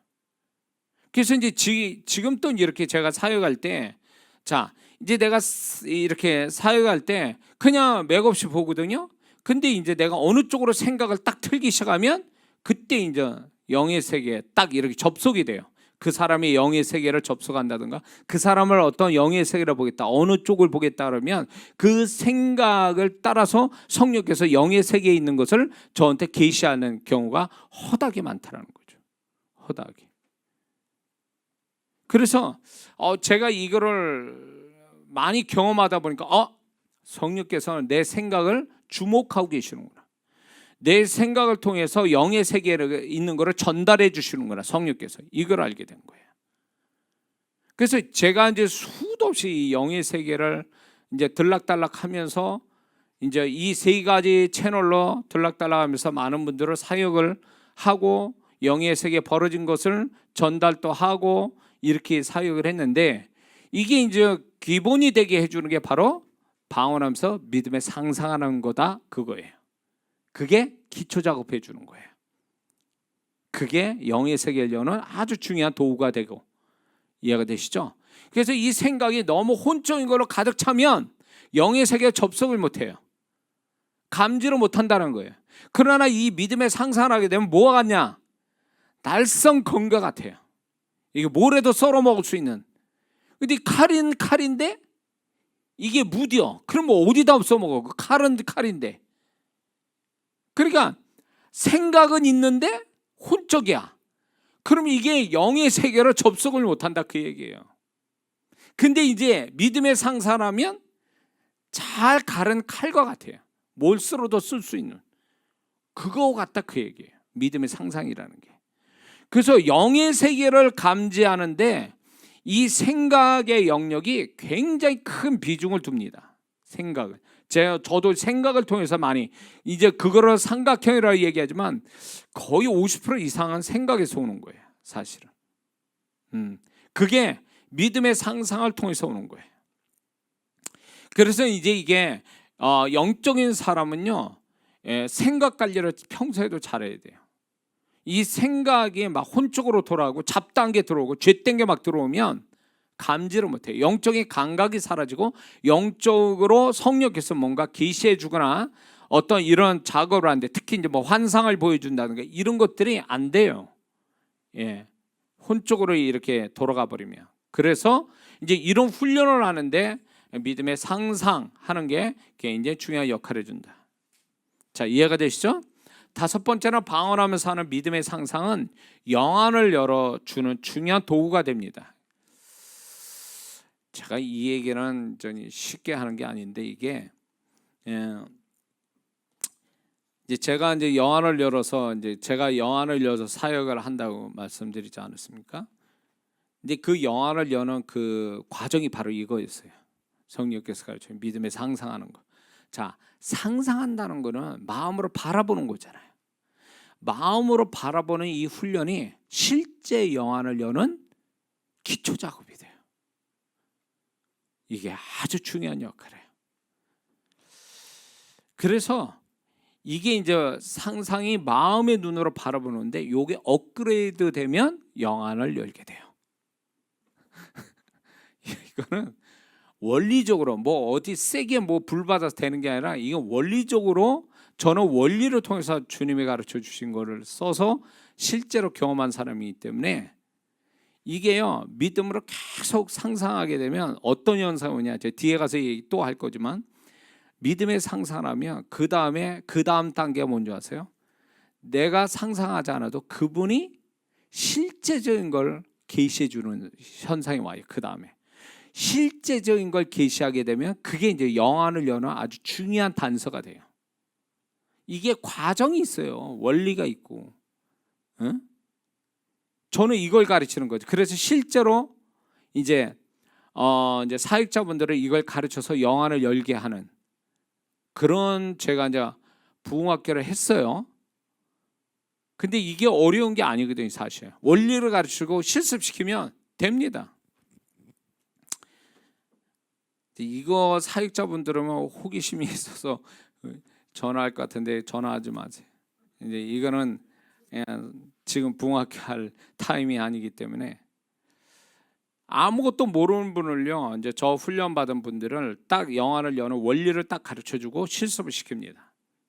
그래서 이제 지금 또 이렇게 제가 사역할 때, 자, 이제 내가 이렇게 사역할 때 그냥 맥없이 보거든요. 근데 이제 내가 어느 쪽으로 생각을 딱 틀기 시작하면 그때 이제 영의 세계에 딱 이렇게 접속이 돼요. 그 사람이 영의 세계를 접속한다든가 그 사람을 어떤 영의 세계를 보겠다, 어느 쪽을 보겠다 그러면 그 생각을 따라서 성령께서 영의 세계에 있는 것을 저한테 계시하는 경우가 허다하게 많다라는 거죠. 허다하게. 그래서 제가 이거를 많이 경험하다 보니까 성령께서는 내 생각을 주목하고 계시는구나. 내 생각을 통해서 영의 세계에 있는 것을 전달해 주시는구나. 성령께서 이걸 알게 된 거예요. 그래서 제가 이제 수도 없이 이 영의 세계를 이제 들락달락하면서 이제 이 세 가지 채널로 들락달락하면서 많은 분들을 사역을 하고 영의 세계에 벌어진 것을 전달도 하고 이렇게 사역을 했는데, 이게 이제 기본이 되게 해주는 게 바로 방언하면서 믿음의 상상하는 거다, 그거예요. 그게 기초 작업해 주는 거예요. 그게 영의 세계를 여는 아주 중요한 도구가 되고, 이해가 되시죠? 그래서 이 생각이 너무 혼적인 걸로 가득 차면 영의 세계에 접속을 못해요. 감지를 못한다는 거예요. 그러나 이 믿음의 상상을 하게 되면 뭐가 같냐? 날성 검과 같아요. 이게 뭐래도 썰어 먹을 수 있는. 근데 칼은 칼인데 이게 무디어. 그럼 뭐 어디다 써먹어? 그 칼은 칼인데. 그러니까 생각은 있는데 혼적이야. 그럼 이게 영의 세계로 접속을 못한다, 그 얘기예요. 근데 이제 믿음의 상상하면 잘 가른 칼과 같아요. 뭘 쓸어도 쓸 수 있는 그거 같다, 그 얘기예요. 믿음의 상상이라는 게. 그래서 영의 세계를 감지하는데 이 생각의 영역이 굉장히 큰 비중을 둡니다. 생각을. 저도 생각을 통해서 많이, 이제 그거를 삼각형이라고 얘기하지만 거의 50% 이상은 생각에서 오는 거예요, 사실은. 그게 믿음의 상상을 통해서 오는 거예요. 그래서 이제 이게 영적인 사람은요, 생각 관리를 평소에도 잘해야 돼요. 이 생각이 막 혼쪽으로 돌아오고 잡다한 게 들어오고 죄된 게 막 들어오면 감지를 못해요. 영적인 감각이 사라지고 영적으로 성령께서 뭔가 계시해 주거나 어떤 이런 작업을 하는데, 특히 이제 뭐 환상을 보여준다든가 이런 것들이 안 돼요. 예, 혼쪽으로 이렇게 돌아가 버리면. 그래서 이제 이런 훈련을 하는데 믿음의 상상하는 게 굉장히 중요한 역할을 해준다. 자, 이해가 되시죠? 다섯 번째는 방언하면서 하는 믿음의 상상은 영안을 열어주는 중요한 도구가 됩니다. 제가 이 얘기는 쉽게 하는 게 아닌데, 이게 이제 제가 이제 영안을 열어서 제가 영안을 열어서 사역을 한다고 말씀드리지 않았습니까? 근데 그 영안을 여는 그 과정이 바로 이거였어요. 성령께서 가르쳐 믿음의 상상하는 거. 자, 상상한다는 거는 마음으로 바라보는 거잖아요. 마음으로 바라보는 이 훈련이 실제 영안을 여는 기초 작업이 돼요. 이게 아주 중요한 역할이에요. 그래서 이게 이제 상상이 마음의 눈으로 바라보는데, 이게 업그레이드 되면 영안을 열게 돼요. 이거는 원리적으로 뭐 어디 세게 뭐 불 받아서 되는 게 아니라, 이건 원리적으로 저는 원리를 통해서 주님이 가르쳐 주신 거를 써서 실제로 경험한 사람이기 때문에, 이게요, 믿음으로 계속 상상하게 되면 어떤 현상이 오냐, 제가 뒤에 가서 얘기 또 할 거지만, 믿음의 상상하면 그 다음 단계가 뭔지 아세요? 내가 상상하지 않아도 그분이 실제적인 걸 계시해 주는 현상이 와요. 그 다음에 실제적인 걸 계시하게 되면 그게 이제 영안을 여는 아주 중요한 단서가 돼요. 이게 과정이 있어요. 원리가 있고. 응? 저는 이걸 가르치는 거죠. 그래서 실제로 이제 사역자분들을 이걸 가르쳐서 영안을 열게 하는 그런, 제가 이제 부흥학교를 했어요. 근데 이게 어려운 게 아니거든요, 사실. 원리를 가르치고 실습시키면 됩니다. 이거 사역자분들은 호기심이 있어서 전화할 것 같은데 전화하지 마세요. 이제 이거는 그냥 지금 붕학할 타임이 아니기 때문에. 아무것도 모르는 분을요, 이제 저 훈련 받은 분들을 딱 영화를 여는 원리를 딱 가르쳐주고 실습을 시킵니다.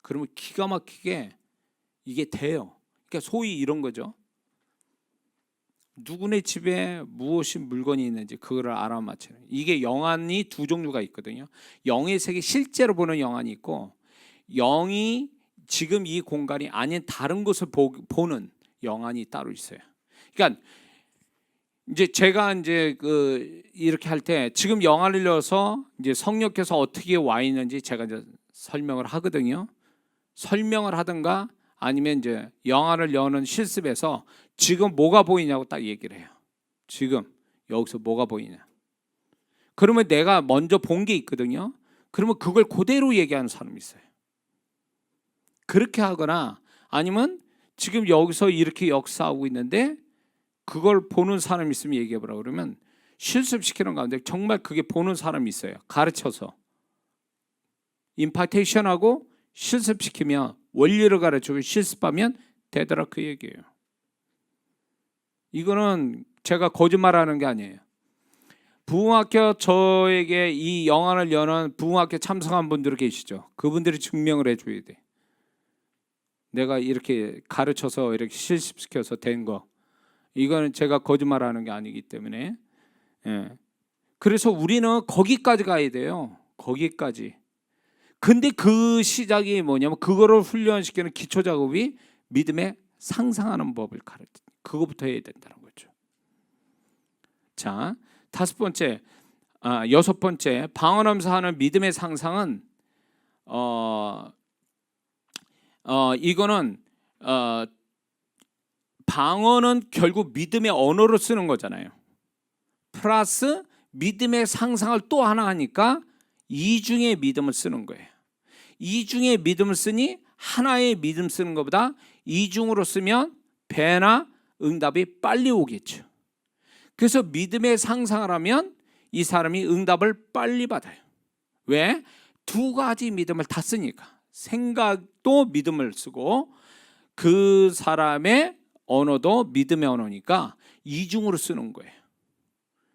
그러면 기가 막히게 이게 돼요. 그러니까 소위 이런 거죠. 누구네 집에 무엇이 물건이 있는지 그거를 알아맞히는. 이게 영안이 두 종류가 있거든요. 영의 세계 실제로 보는 영안이 있고, 영이 지금 이 공간이 아닌 다른 곳을 보는 영안이 따로 있어요. 그러니까 이제 제가 이제 이렇게 할 때 지금 영화를 열어서 이제 성령께서 어떻게 와 있는지 제가 이제 설명을 하거든요. 설명을 하든가 아니면 이제 영화를 여는 실습에서 지금 뭐가 보이냐고 딱 얘기를 해요. 지금 여기서 뭐가 보이냐. 그러면 내가 먼저 본 게 있거든요. 그러면 그걸 그대로 얘기하는 사람이 있어요. 그렇게 하거나 아니면 지금 여기서 이렇게 역사하고 있는데 그걸 보는 사람이 있으면 얘기해보라 그러면 실습시키는 가운데 정말 그게 보는 사람이 있어요. 가르쳐서 임파테이션하고 실습시키면 원리를 가르치고 실습하면 되더라 그 얘기예요. 이거는 제가 거짓말하는 게 아니에요. 부흥학교 저에게 이 영안을 여는 부흥학교 참석한 분들 계시죠. 그분들이 증명을 해줘야 돼. 내가 이렇게 가르쳐서 이렇게 실습시켜서 된 거. 이거는 제가 거짓말하는 게 아니기 때문에. 그래서 우리는 거기까지 가야 돼요. 거기까지. 근데 그 시작이 뭐냐면 그거를 훈련시키는 기초 작업이 믿음에 상상하는 법을 가르쳐. 그거부터 해야 된다는 거죠. 자, 여섯 번째 방언하면서 하는 믿음의 상상은 이거는 방언은 결국 믿음의 언어로 쓰는 거잖아요. 플러스 믿음의 상상을 또 하나 하니까 이중의 믿음을 쓰는 거예요. 이중의 믿음을 쓰니 하나의 믿음 쓰는 것보다 이중으로 쓰면 배나 응답이 빨리 오겠죠. 그래서 믿음의 상상을 하면 이 사람이 응답을 빨리 받아요. 왜? 두 가지 믿음을 다 쓰니까. 생각도 믿음을 쓰고 그 사람의 언어도 믿음의 언어니까 이중으로 쓰는 거예요.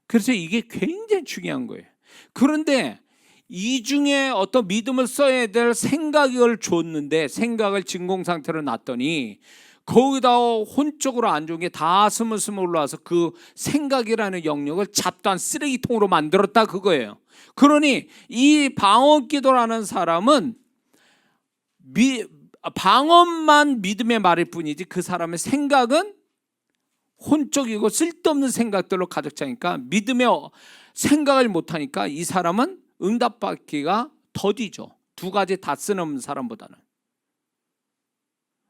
그래서 이게 굉장히 중요한 거예요. 그런데 이중에 어떤 믿음을 써야 될 생각을 줬는데 생각을 진공 상태로 놨더니 거기다 혼적으로 안 좋은 게 다 스물스물 올라와서 그 생각이라는 영역을 잡다한 쓰레기통으로 만들었다 그거예요. 그러니 이 방언 기도라는 사람은 방언만 믿음의 말일 뿐이지 그 사람의 생각은 혼적이고 쓸데없는 생각들로 가득 차니까 믿음의 생각을 못하니까 이 사람은 응답받기가 더디죠. 두 가지 다 쓰는 사람보다는.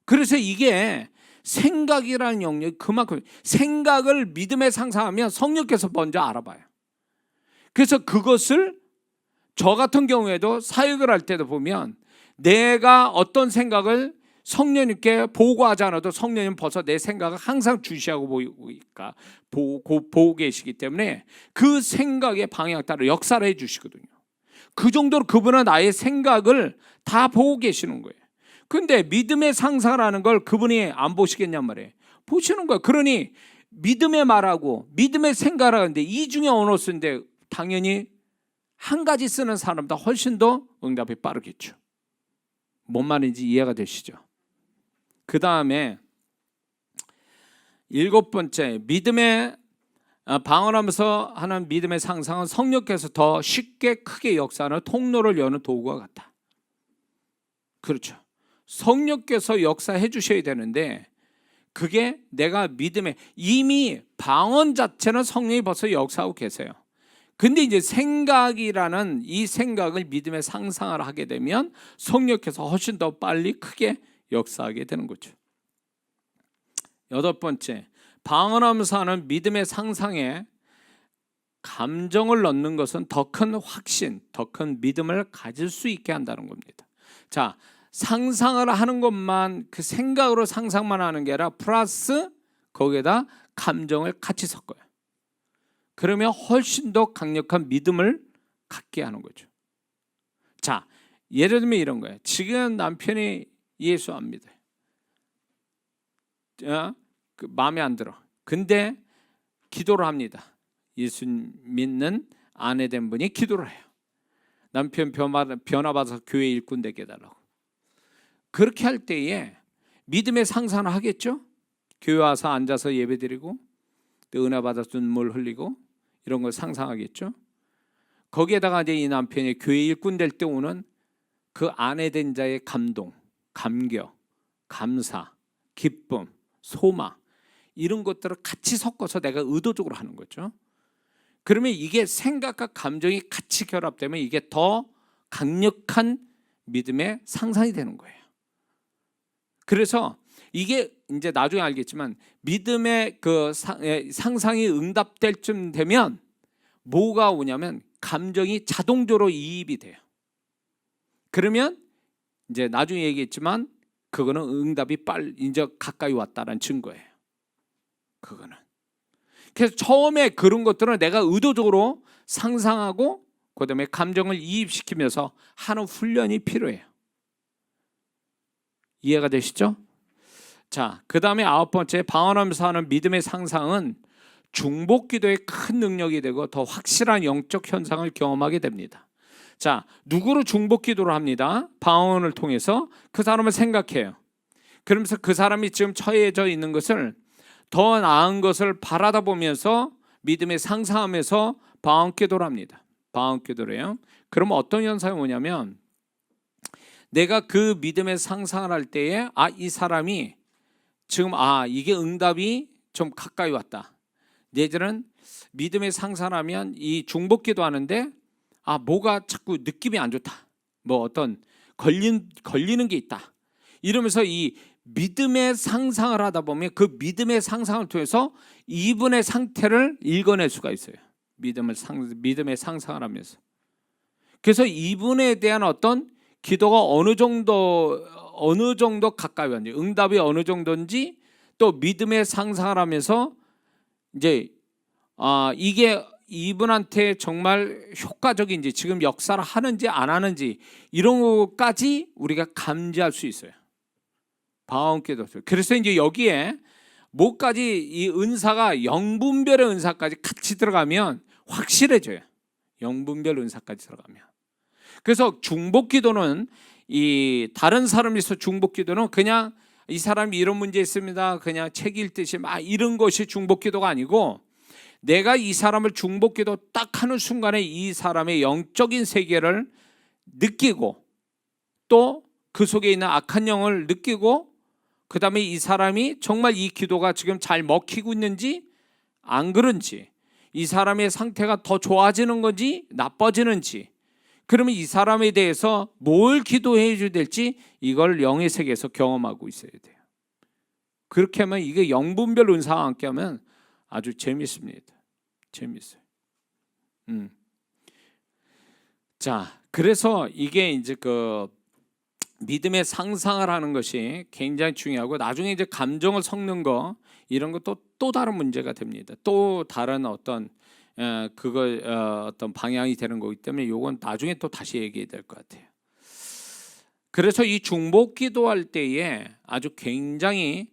그래서 이게 생각이라는 영역이 그만큼 생각을 믿음에 상상하면 성령께서 먼저 알아봐요. 그래서 그것을 저 같은 경우에도 사역을 할 때도 보면 내가 어떤 생각을 성령님께 보고하지 않아도 성령님 벌써 내 생각을 항상 주시하고 보고 계시기 때문에 그 생각의 방향에 따라 역사를 해 주시거든요. 그 정도로 그분은 나의 생각을 다 보고 계시는 거예요. 근데 믿음의 상상하는 걸 그분이 안 보시겠냔 말이에요. 보시는 거예요. 그러니 믿음의 말하고 믿음의 생각을 하는데 이 중에 언어 쓰는데 당연히 한 가지 쓰는 사람보다 훨씬 더 응답이 빠르겠죠. 뭔 말인지 이해가 되시죠? 그 다음에 일곱 번째 믿음의 방언하면서 하는 믿음의 상상은 성령께서 더 쉽게 크게 역사하는 통로를 여는 도구와 같다. 그렇죠. 성령께서 역사해 주셔야 되는데 그게 내가 믿음에 이미 방언 자체는 성령이 벌써 역사하고 계세요. 근데 이제 생각이라는 이 생각을 믿음의 상상을 하게 되면 성령께서 훨씬 더 빨리 크게 역사하게 되는 거죠. 여덟 번째, 방언하면서 하는 믿음의 상상에 감정을 넣는 것은 더 큰 확신, 더 큰 믿음을 가질 수 있게 한다는 겁니다. 자, 상상을 하는 것만 그 생각으로 상상만 하는 게 아니라 플러스 거기에다 감정을 같이 섞어요. 그러면 훨씬 더 강력한 믿음을 갖게 하는 거죠. 자, 예를 들면 이런 거예요. 지금 남편이 예수 안 믿어요. 마음에 안 들어. 근데 기도를 합니다. 예수 믿는 아내 된 분이 기도를 해요. 남편 변화받아서 교회 일꾼 되게 해달라고. 그렇게 할 때에 믿음의 상상을 하겠죠. 교회 와서 앉아서 예배드리고 또 은혜 받아서 눈물 흘리고 이런 걸 상상하겠죠. 거기에다가 이제 이 남편이 교회 일꾼 될 때 오는 그 아내 된 자의 감동, 감격, 감사, 기쁨, 소망 이런 것들을 같이 섞어서 내가 의도적으로 하는 거죠. 그러면 이게 생각과 감정이 같이 결합되면 이게 더 강력한 믿음의 상상이 되는 거예요. 그래서 이게 이제 나중에 알겠지만 믿음의 그 상상이 응답될 쯤 되면 뭐가 오냐면 감정이 자동적으로 이입이 돼요. 그러면 이제 나중에 얘기했지만 그거는 응답이 빨리 이제 가까이 왔다는 증거예요. 그거는. 그래서 처음에 그런 것들은 내가 의도적으로 상상하고 그다음에 감정을 이입시키면서 하는 훈련이 필요해요. 이해가 되시죠? 자, 그다음에 9번째 방언하면서 하는 믿음의 상상은 중보기도의 큰 능력이 되고 더 확실한 영적 현상을 경험하게 됩니다. 자, 누구로 중보기도를 합니다. 방언을 통해서 그 사람을 생각해요. 그러면서 그 사람이 지금 처해져 있는 것을 더 나은 것을 바라다 보면서 믿음의 상상하면서 방언기도를 합니다. 방언기도를 해요. 그러면 어떤 현상이 오냐면 내가 그 믿음의 상상을 할 때에 이 사람이 지금 이게 응답이 좀 가까이 왔다. 내지는 믿음의 상상하면 이 중보기도 하는데 뭐가 자꾸 느낌이 안 좋다. 뭐 어떤 걸리는 게 있다. 이러면서 이 믿음의 상상을 하다 보면 그 믿음의 상상을 통해서 이분의 상태를 읽어낼 수가 있어요. 믿음의 상상을 하면서. 그래서 이분에 대한 어떤 기도가 어느 정도 가까이 왔는지, 응답이 어느 정도인지 또 믿음의 상상을 하면서 이제 이게 이분한테 정말 효과적인지 지금 역사를 하는지 안 하는지 이런 것까지 우리가 감지할 수 있어요. 방언기도. 그래서 이제 여기에 뭐까지 이 은사가 영분별의 은사까지 같이 들어가면 확실해져요. 영분별 은사까지 들어가면. 그래서 중보기도는 이 다른 사람에서 중보기도는 그냥 이 사람이 이런 문제 있습니다. 그냥 책 읽듯이 이런 것이 중보기도가 아니고 내가 이 사람을 중보기도 딱 하는 순간에 이 사람의 영적인 세계를 느끼고 또 그 속에 있는 악한 영을 느끼고 그 다음에 이 사람이 정말 이 기도가 지금 잘 먹히고 있는지 안 그런지 이 사람의 상태가 더 좋아지는 건지 나빠지는지 그러면 이 사람에 대해서 뭘 기도해 줘야 될지 이걸 영의 세계에서 경험하고 있어야 돼요. 그렇게 하면 이게 영분별 은사와 함께 하면 아주 재밌습니다. 재밌어요. 자, 그래서 이게 이제 그 믿음의 상상을 하는 것이 굉장히 중요하고 나중에 이제 감정을 섞는 거 이런 것도 또 다른 문제가 됩니다. 또 다른 어떤 어떤 방향이 되는 거기 때문에 이건 나중에 또 다시 얘기해야 될 것 같아요. 그래서 이 중보기도할 때에 아주 굉장히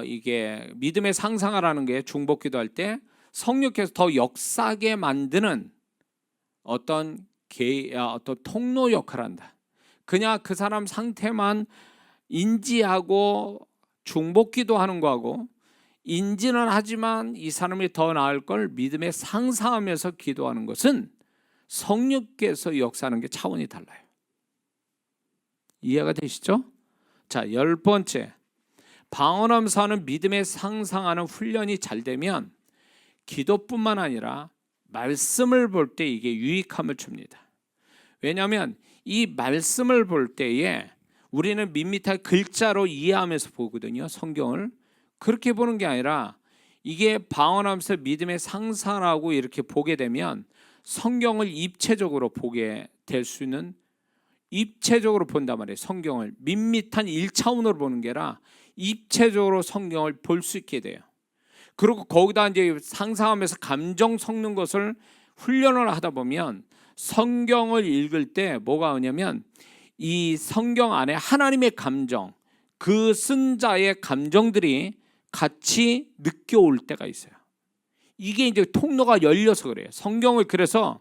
이게 믿음의 상상을 하는 게 중보기도할 때 성령께서 더 역사하게 만드는 어떤 통로 역할을 한다. 그냥 그 사람 상태만 인지하고 중보기도하는 거하고 인지는 하지만 이 사람이 더 나을 걸 믿음에 상상하면서 기도하는 것은 성령께서 역사하는 게 차원이 달라요. 이해가 되시죠? 자, 10번째 방언하면서 하는 믿음에 상상하는 훈련이 잘 되면 기도뿐만 아니라 말씀을 볼 때 이게 유익함을 줍니다. 왜냐하면 이 말씀을 볼 때에 우리는 밋밋하게 글자로 이해하면서 보거든요. 성경을. 그렇게 보는 게 아니라 이게 방언하면서 믿음의 상상하고 이렇게 보게 되면 성경을 입체적으로 보게 될 수 있는 입체적으로 본단 말이에요. 성경을 밋밋한 1차원으로 보는 게 아니라 입체적으로 성경을 볼 수 있게 돼요. 그리고 거기다 이제 상상하면서 감정 섞는 것을 훈련을 하다 보면 성경을 읽을 때 뭐가 오냐면 이 성경 안에 하나님의 감정, 그 쓴 자의 감정들이 같이 느껴올 때가 있어요. 이게 이제 통로가 열려서 그래요. 그래서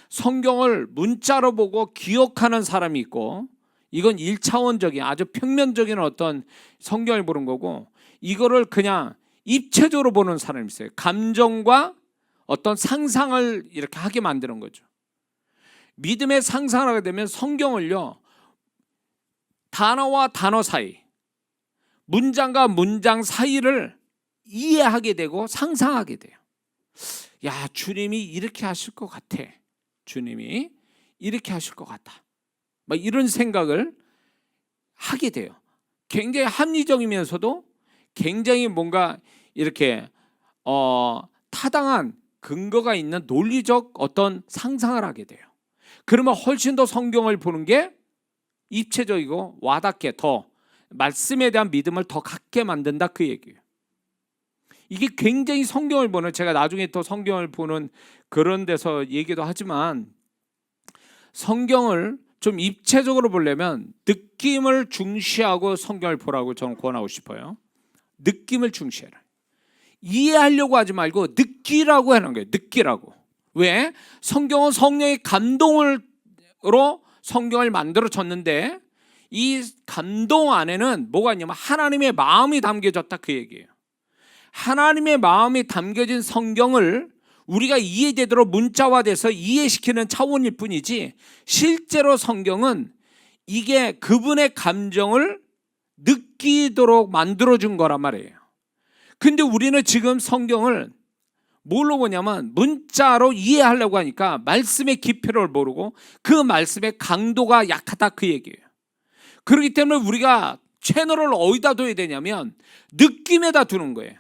성경을 문자로 보고 기억하는 사람이 있고, 이건 1차원적인 아주 평면적인 어떤 성경을 보는 거고, 이거를 그냥 입체적으로 보는 사람이 있어요. 감정과 어떤 상상을 이렇게 하게 만드는 거죠. 믿음의 상상을 하게 되면 성경을요, 단어와 단어 사이, 문장과 문장 사이를 이해하게 되고 상상하게 돼요. 야, 주님이 이렇게 하실 것 같아. 주님이 이렇게 하실 것 같다. 막 이런 생각을 하게 돼요. 굉장히 합리적이면서도 굉장히 뭔가 이렇게 타당한 근거가 있는 논리적 어떤 상상을 하게 돼요. 그러면 훨씬 더 성경을 보는 게 입체적이고 와닿게, 더 말씀에 대한 믿음을 더 갖게 만든다, 그 얘기예요. 이게 굉장히 성경을 보는, 제가 나중에 또 성경을 보는 그런 데서 얘기도 하지만, 성경을 좀 입체적으로 보려면 느낌을 중시하고 성경을 보라고 저는 권하고 싶어요. 느낌을 중시해라. 이해하려고 하지 말고 느끼라고 하는 거예요. 느끼라고. 왜? 성경은 성령의 감동으로 성경을 만들어졌는데, 이 감동 안에는 뭐가 있냐면 하나님의 마음이 담겨졌다, 그 얘기예요. 하나님의 마음이 담겨진 성경을 우리가 이해되도록 문자화돼서 이해시키는 차원일 뿐이지, 실제로 성경은 이게 그분의 감정을 느끼도록 만들어준 거란 말이에요. 근데 우리는 지금 성경을 뭘로 보냐면 문자로 이해하려고 하니까 말씀의 깊이를 모르고 그 말씀의 강도가 약하다, 그 얘기예요. 그렇기 때문에 우리가 채널을 어디다 둬야 되냐면 느낌에다 두는 거예요.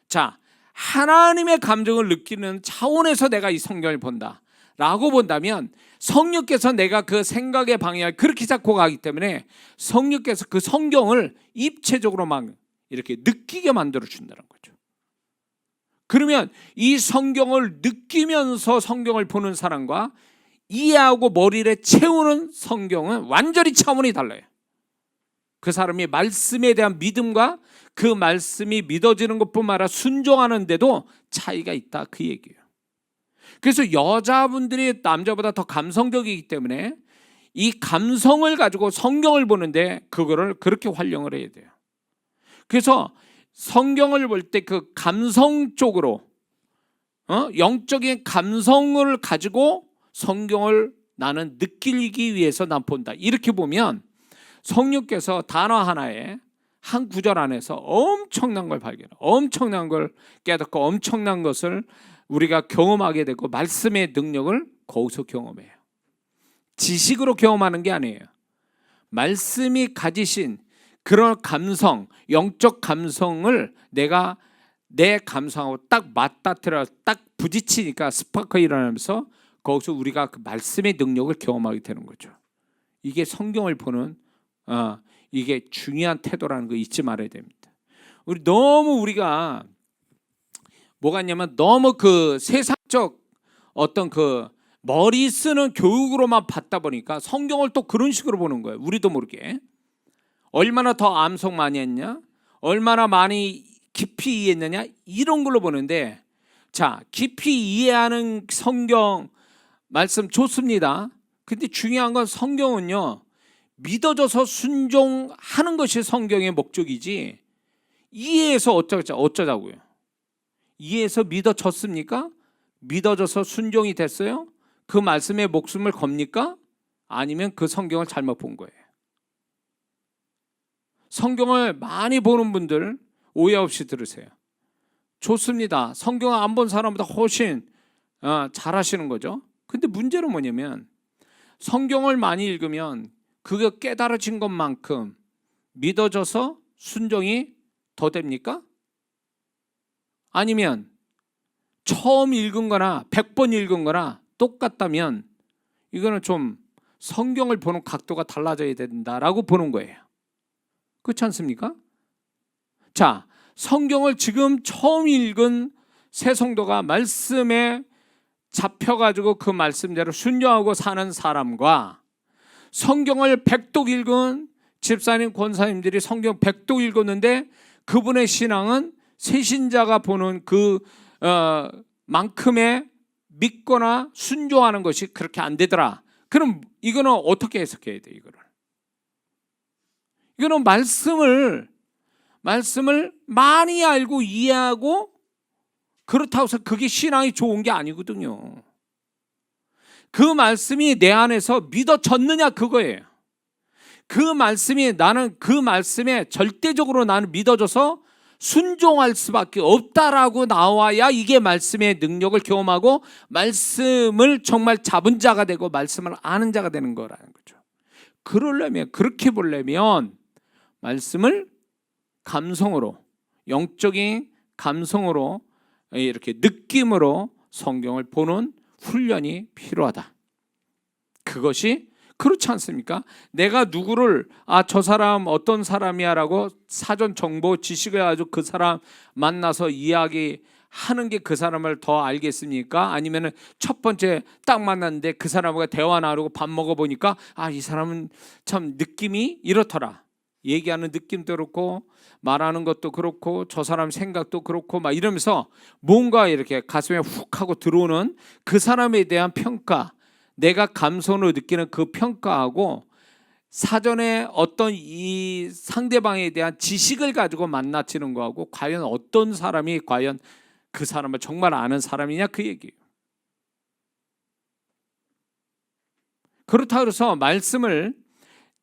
자, 하나님의 감정을 느끼는 차원에서 내가 이 성경을 본다 라고 본다면, 성령께서 내가 그 생각의 방향을 그렇게 잡고 가기 때문에 성령께서 그 성경을 입체적으로 막 이렇게 느끼게 만들어 준다는 거죠. 그러면 이 성경을 느끼면서 성경을 보는 사람과 이해하고 머리를 채우는 성경은 완전히 차원이 달라요. 그 사람이 말씀에 대한 믿음과 그 말씀이 믿어지는 것뿐만 아니라 순종하는데도 차이가 있다, 그 얘기예요. 그래서 여자분들이 남자보다 더 감성적이기 때문에 이 감성을 가지고 성경을 보는데 그거를 그렇게 활용을 해야 돼요. 그래서 성경을 볼 때 그 감성 쪽으로, 영적인 감성을 가지고 성경을 나는 느끼기 위해서 난 본다, 이렇게 보면 성령께서 단어 하나에, 한 구절 안에서 엄청난 걸 발견해, 엄청난 걸 깨닫고 엄청난 것을 우리가 경험하게 되고 말씀의 능력을 거기서 경험해요. 지식으로 경험하는 게 아니에요. 말씀이 가지신 그런 감성, 영적 감성을 내가 내 감성하고 딱 맞닥뜨려 딱 부딪히니까 스파크가 일어나면서 거기서 우리가 그 말씀의 능력을 경험하게 되는 거죠. 이게 성경을 보는 이게 중요한 태도라는 거 잊지 말아야 됩니다. 우리가 뭐가 있냐면 너무 그 세상적 어떤 그 머리 쓰는 교육으로만 받다 보니까 성경을 또 그런 식으로 보는 거예요. 우리도 모르게. 얼마나 더 암송 많이 했냐, 얼마나 많이 깊이 이해했느냐, 이런 걸로 보는데, 자, 깊이 이해하는 성경 말씀 좋습니다. 근데 중요한 건 성경은요, 믿어져서 순종하는 것이 성경의 목적이지, 이해해서 어쩌자고요. 이해해서 믿어졌습니까? 믿어져서 순종이 됐어요? 그 말씀에 목숨을 겁니까? 아니면 그 성경을 잘못 본 거예요. 성경을 많이 보는 분들 오해 없이 들으세요. 좋습니다. 성경을 안 본 사람보다 훨씬 잘하시는 거죠. 근데 문제는 뭐냐면 성경을 많이 읽으면 그게 깨달아진 것만큼 믿어져서 순종이 더 됩니까? 아니면 처음 읽은 거나 100번 읽은 거나 똑같다면 이거는 좀 성경을 보는 각도가 달라져야 된다라고 보는 거예요. 그렇지 않습니까? 자, 성경을 지금 처음 읽은 새 성도가 말씀에 잡혀가지고 그 말씀대로 순종하고 사는 사람과 성경을 백독 읽은 집사님, 권사님들이 성경 백독 읽었는데 그분의 신앙은 새신자가 보는 그 만큼의 믿거나 순종하는 것이 그렇게 안 되더라. 그럼 이거는 어떻게 해석해야 돼? 이거는 말씀을 많이 알고 이해하고 그렇다고 해서 그게 신앙이 좋은 게 아니거든요. 그 말씀이 내 안에서 믿어졌느냐 그거예요. 그 말씀이 나는 그 말씀에 절대적으로 나는 믿어져서 순종할 수밖에 없다라고 나와야 이게 말씀의 능력을 경험하고 말씀을 정말 잡은 자가 되고 말씀을 아는 자가 되는 거라는 거죠. 그렇게 보려면 말씀을 감성으로, 영적인 감성으로, 이렇게 느낌으로 성경을 보는 훈련이 필요하다. 그것이 그렇지 않습니까? 내가 누구를 저 사람 어떤 사람이야 라고 사전 정보 지식을 가지고 그 사람 만나서 이야기하는 게 그 사람을 더 알겠습니까? 아니면 첫 번째 딱 만났는데 그 사람과 대화 나누고 밥 먹어보니까 이 사람은 참 느낌이 이렇더라. 얘기하는 느낌도 그렇고 말하는 것도 그렇고 저 사람 생각도 그렇고 막 이러면서 뭔가 이렇게 가슴에 훅 하고 들어오는 그 사람에 대한 평가, 내가 감성으로 느끼는 그 평가하고 사전에 어떤 이 상대방에 대한 지식을 가지고 만나치는 거하고 과연 어떤 사람이 과연 그 사람을 정말 아는 사람이냐 그 얘기예요. 그렇다고 해서 말씀을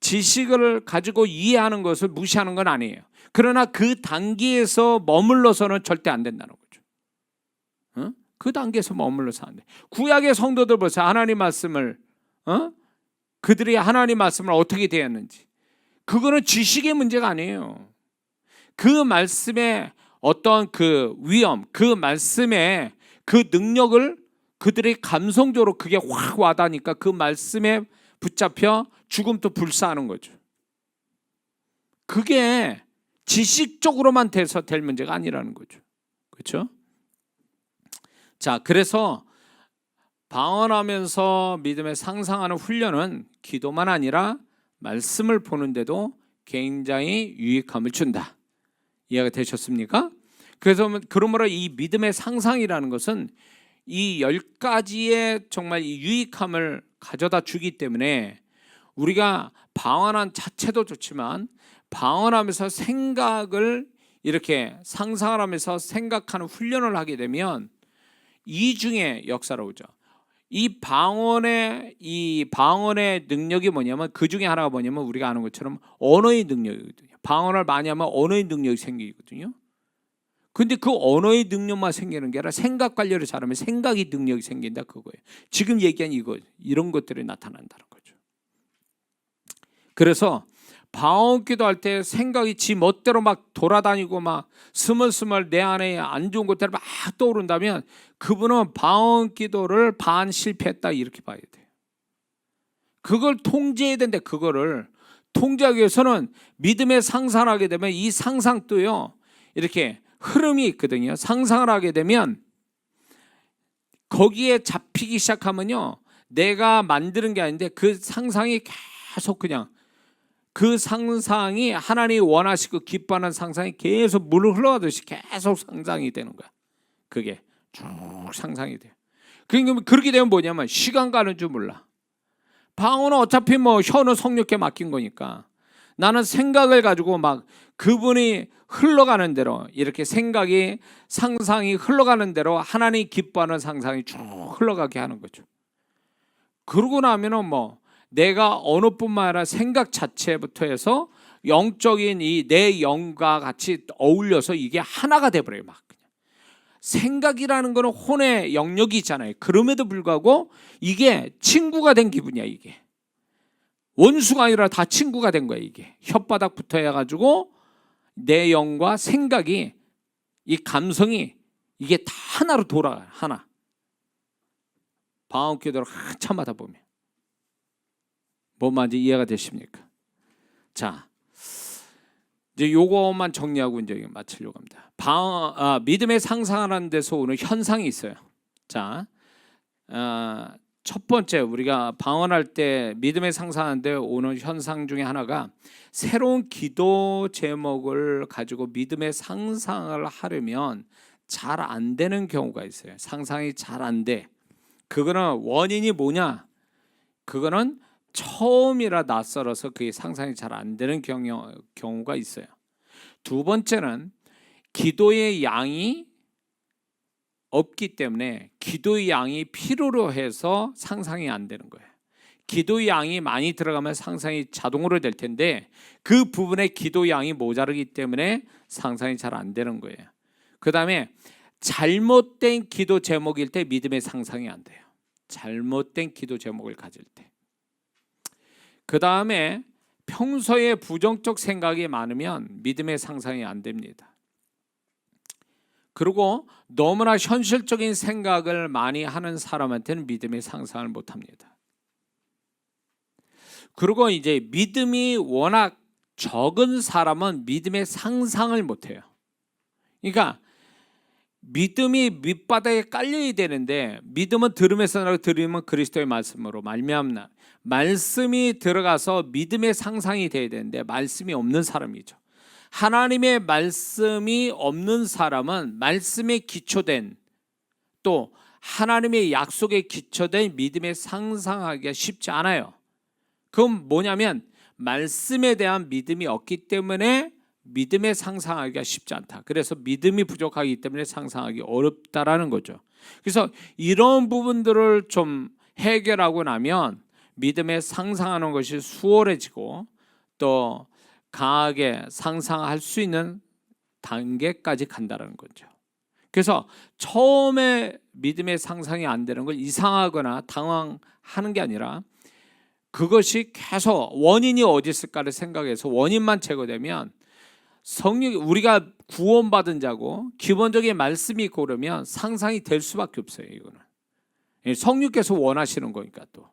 지식을 가지고 이해하는 것을 무시하는 건 아니에요. 그러나 그 단계에서 머물러서는 절대 안 된다는 거죠. 그 단계에서 머물러서 안 돼. 구약의 성도들 보세요. 하나님 말씀을 그들이 하나님 말씀을 어떻게 대했는지. 그거는 지식의 문제가 아니에요. 그 말씀의 어떤 그 위엄, 그 말씀의 그 능력을 그들이 감성적으로 그게 확 와닿으니까 그 말씀에 붙잡혀 죽음도 불사하는 거죠. 그게 지식적으로만 돼서 될 문제가 아니라는 거죠. 그렇죠? 자, 그래서 방언하면서 믿음에 상상하는 훈련은 기도만 아니라 말씀을 보는데도 굉장히 유익함을 준다. 이해가 되셨습니까? 그래서 그러므로 이 믿음의 상상이라는 것은 이 10가지의 정말 이 유익함을 가져다 주기 때문에 우리가 방언한 자체도 좋지만 방언하면서 생각을 이렇게 상상을 하면서 생각하는 훈련을 하게 되면 이중의 역사로 오죠. 이 방언의 능력이 뭐냐면 그 중에 하나가 뭐냐면 우리가 아는 것처럼 언어의 능력이거든요. 방언을 많이 하면 언어의 능력이 생기거든요. 근데 그 언어의 능력만 생기는 게 아니라 생각 관리를 잘하면 생각의 능력이 생긴다 그거예요. 지금 얘기한 이런 것들이 나타난다는 거죠. 그래서 방언 기도할 때 생각이 지 멋대로 막 돌아다니고 막 스멀스멀 내 안에 안 좋은 것들이 막 떠오른다면 그분은 방언 기도를 반 실패했다 이렇게 봐야 돼요. 그걸 통제해야 되는데 그거를 통제하기 위해서는 믿음의 상상을 하게 되면 이 상상도요 이렇게 흐름이 있거든요. 상상을 하게 되면 거기에 잡히기 시작하면요 내가 만드는 게 아닌데 그 상상이 계속 그냥 그 상상이 하나님이 원하시고 기뻐하는 상상이 계속 물을 흘러가듯이 계속 상상이 되는 거야. 그게 쭉 상상이 돼요. 그러니까 그렇게 되면 뭐냐면 시간 가는 줄 몰라. 방언은 어차피 뭐 혀는 성령께 맡긴 거니까 나는 생각을 가지고 막 그분이 흘러가는 대로 이렇게 생각이 상상이 흘러가는 대로 하나님이 기뻐하는 상상이 쭉 흘러가게 하는 거죠. 그러고 나면은 뭐 내가 언어뿐만 아니라 생각 자체부터 해서 영적인 이 내 영과 같이 어울려서 이게 하나가 돼버려요. 막 그냥 생각이라는 거는 혼의 영역이 있잖아요. 그럼에도 불구하고 이게 친구가 된 기분이야. 이게 원수가 아니라 다 친구가 된 거야. 이게 혓바닥부터 해가지고 내 영과 생각이 이 감성이 이게 다 하나로 돌아가요. 하나. 방언 기도를 한참 하다 보면 뭔 말인지 이해가 되십니까? 자, 이제 요것만 정리하고 이제 마치려고 합니다. 믿음의 상상하는 데서 오는 현상이 있어요. 자, 첫 번째 우리가 방언할 때 믿음의 상상하는데 오는 현상 중에 하나가 새로운 기도 제목을 가지고 믿음의 상상을 하려면 잘 안 되는 경우가 있어요. 상상이 잘 안 돼. 그거는 원인이 뭐냐? 그거는 처음이라 낯설어서 그게 상상이 잘 안 되는 경우가 있어요. 두 번째는 기도의 양이 없기 때문에 기도의 양이 필요로 해서 상상이 안 되는 거예요. 기도의 양이 많이 들어가면 상상이 자동으로 될 텐데 그 부분에 기도의 양이 모자르기 때문에 상상이 잘 안 되는 거예요. 그 다음에 잘못된 기도 제목일 때 믿음의 상상이 안 돼요. 잘못된 기도 제목을 가질 때. 그 다음에 평소에 부정적 생각이 많으면 믿음의 상상이 안 됩니다. 그리고 너무나 현실적인 생각을 많이 하는 사람한테는 믿음의 상상을 못 합니다. 그리고 이제 믿음이 워낙 적은 사람은 믿음의 상상을 못 해요. 그러니까 믿음이 밑바닥에 깔려야 되는데 믿음은 들음에서 나고 들으면 그리스도의 말씀으로 말미암나 말씀이 들어가서 믿음의 상상이 돼야 되는데 말씀이 없는 사람이죠. 하나님의 말씀이 없는 사람은 말씀에 기초된 또 하나님의 약속에 기초된 믿음의 상상하기가 쉽지 않아요. 그건 뭐냐면 말씀에 대한 믿음이 없기 때문에 믿음의 상상하기가 쉽지 않다. 그래서 믿음이 부족하기 때문에 상상하기 어렵다라는 거죠. 그래서 이런 부분들을 좀 해결하고 나면 믿음의 상상하는 것이 수월해지고 또 강하게 상상할 수 있는 단계까지 간다는 거죠. 그래서 처음에 믿음의 상상이 안 되는 걸 이상하거나 당황하는 게 아니라 그것이 계속 원인이 어디 있을까를 생각해서 원인만 제거되면 성령 우리가 구원받은 자고 기본적인 말씀이 있고 그러면 상상이 될 수밖에 없어요. 이거는 성령께서 원하시는 거니까 또.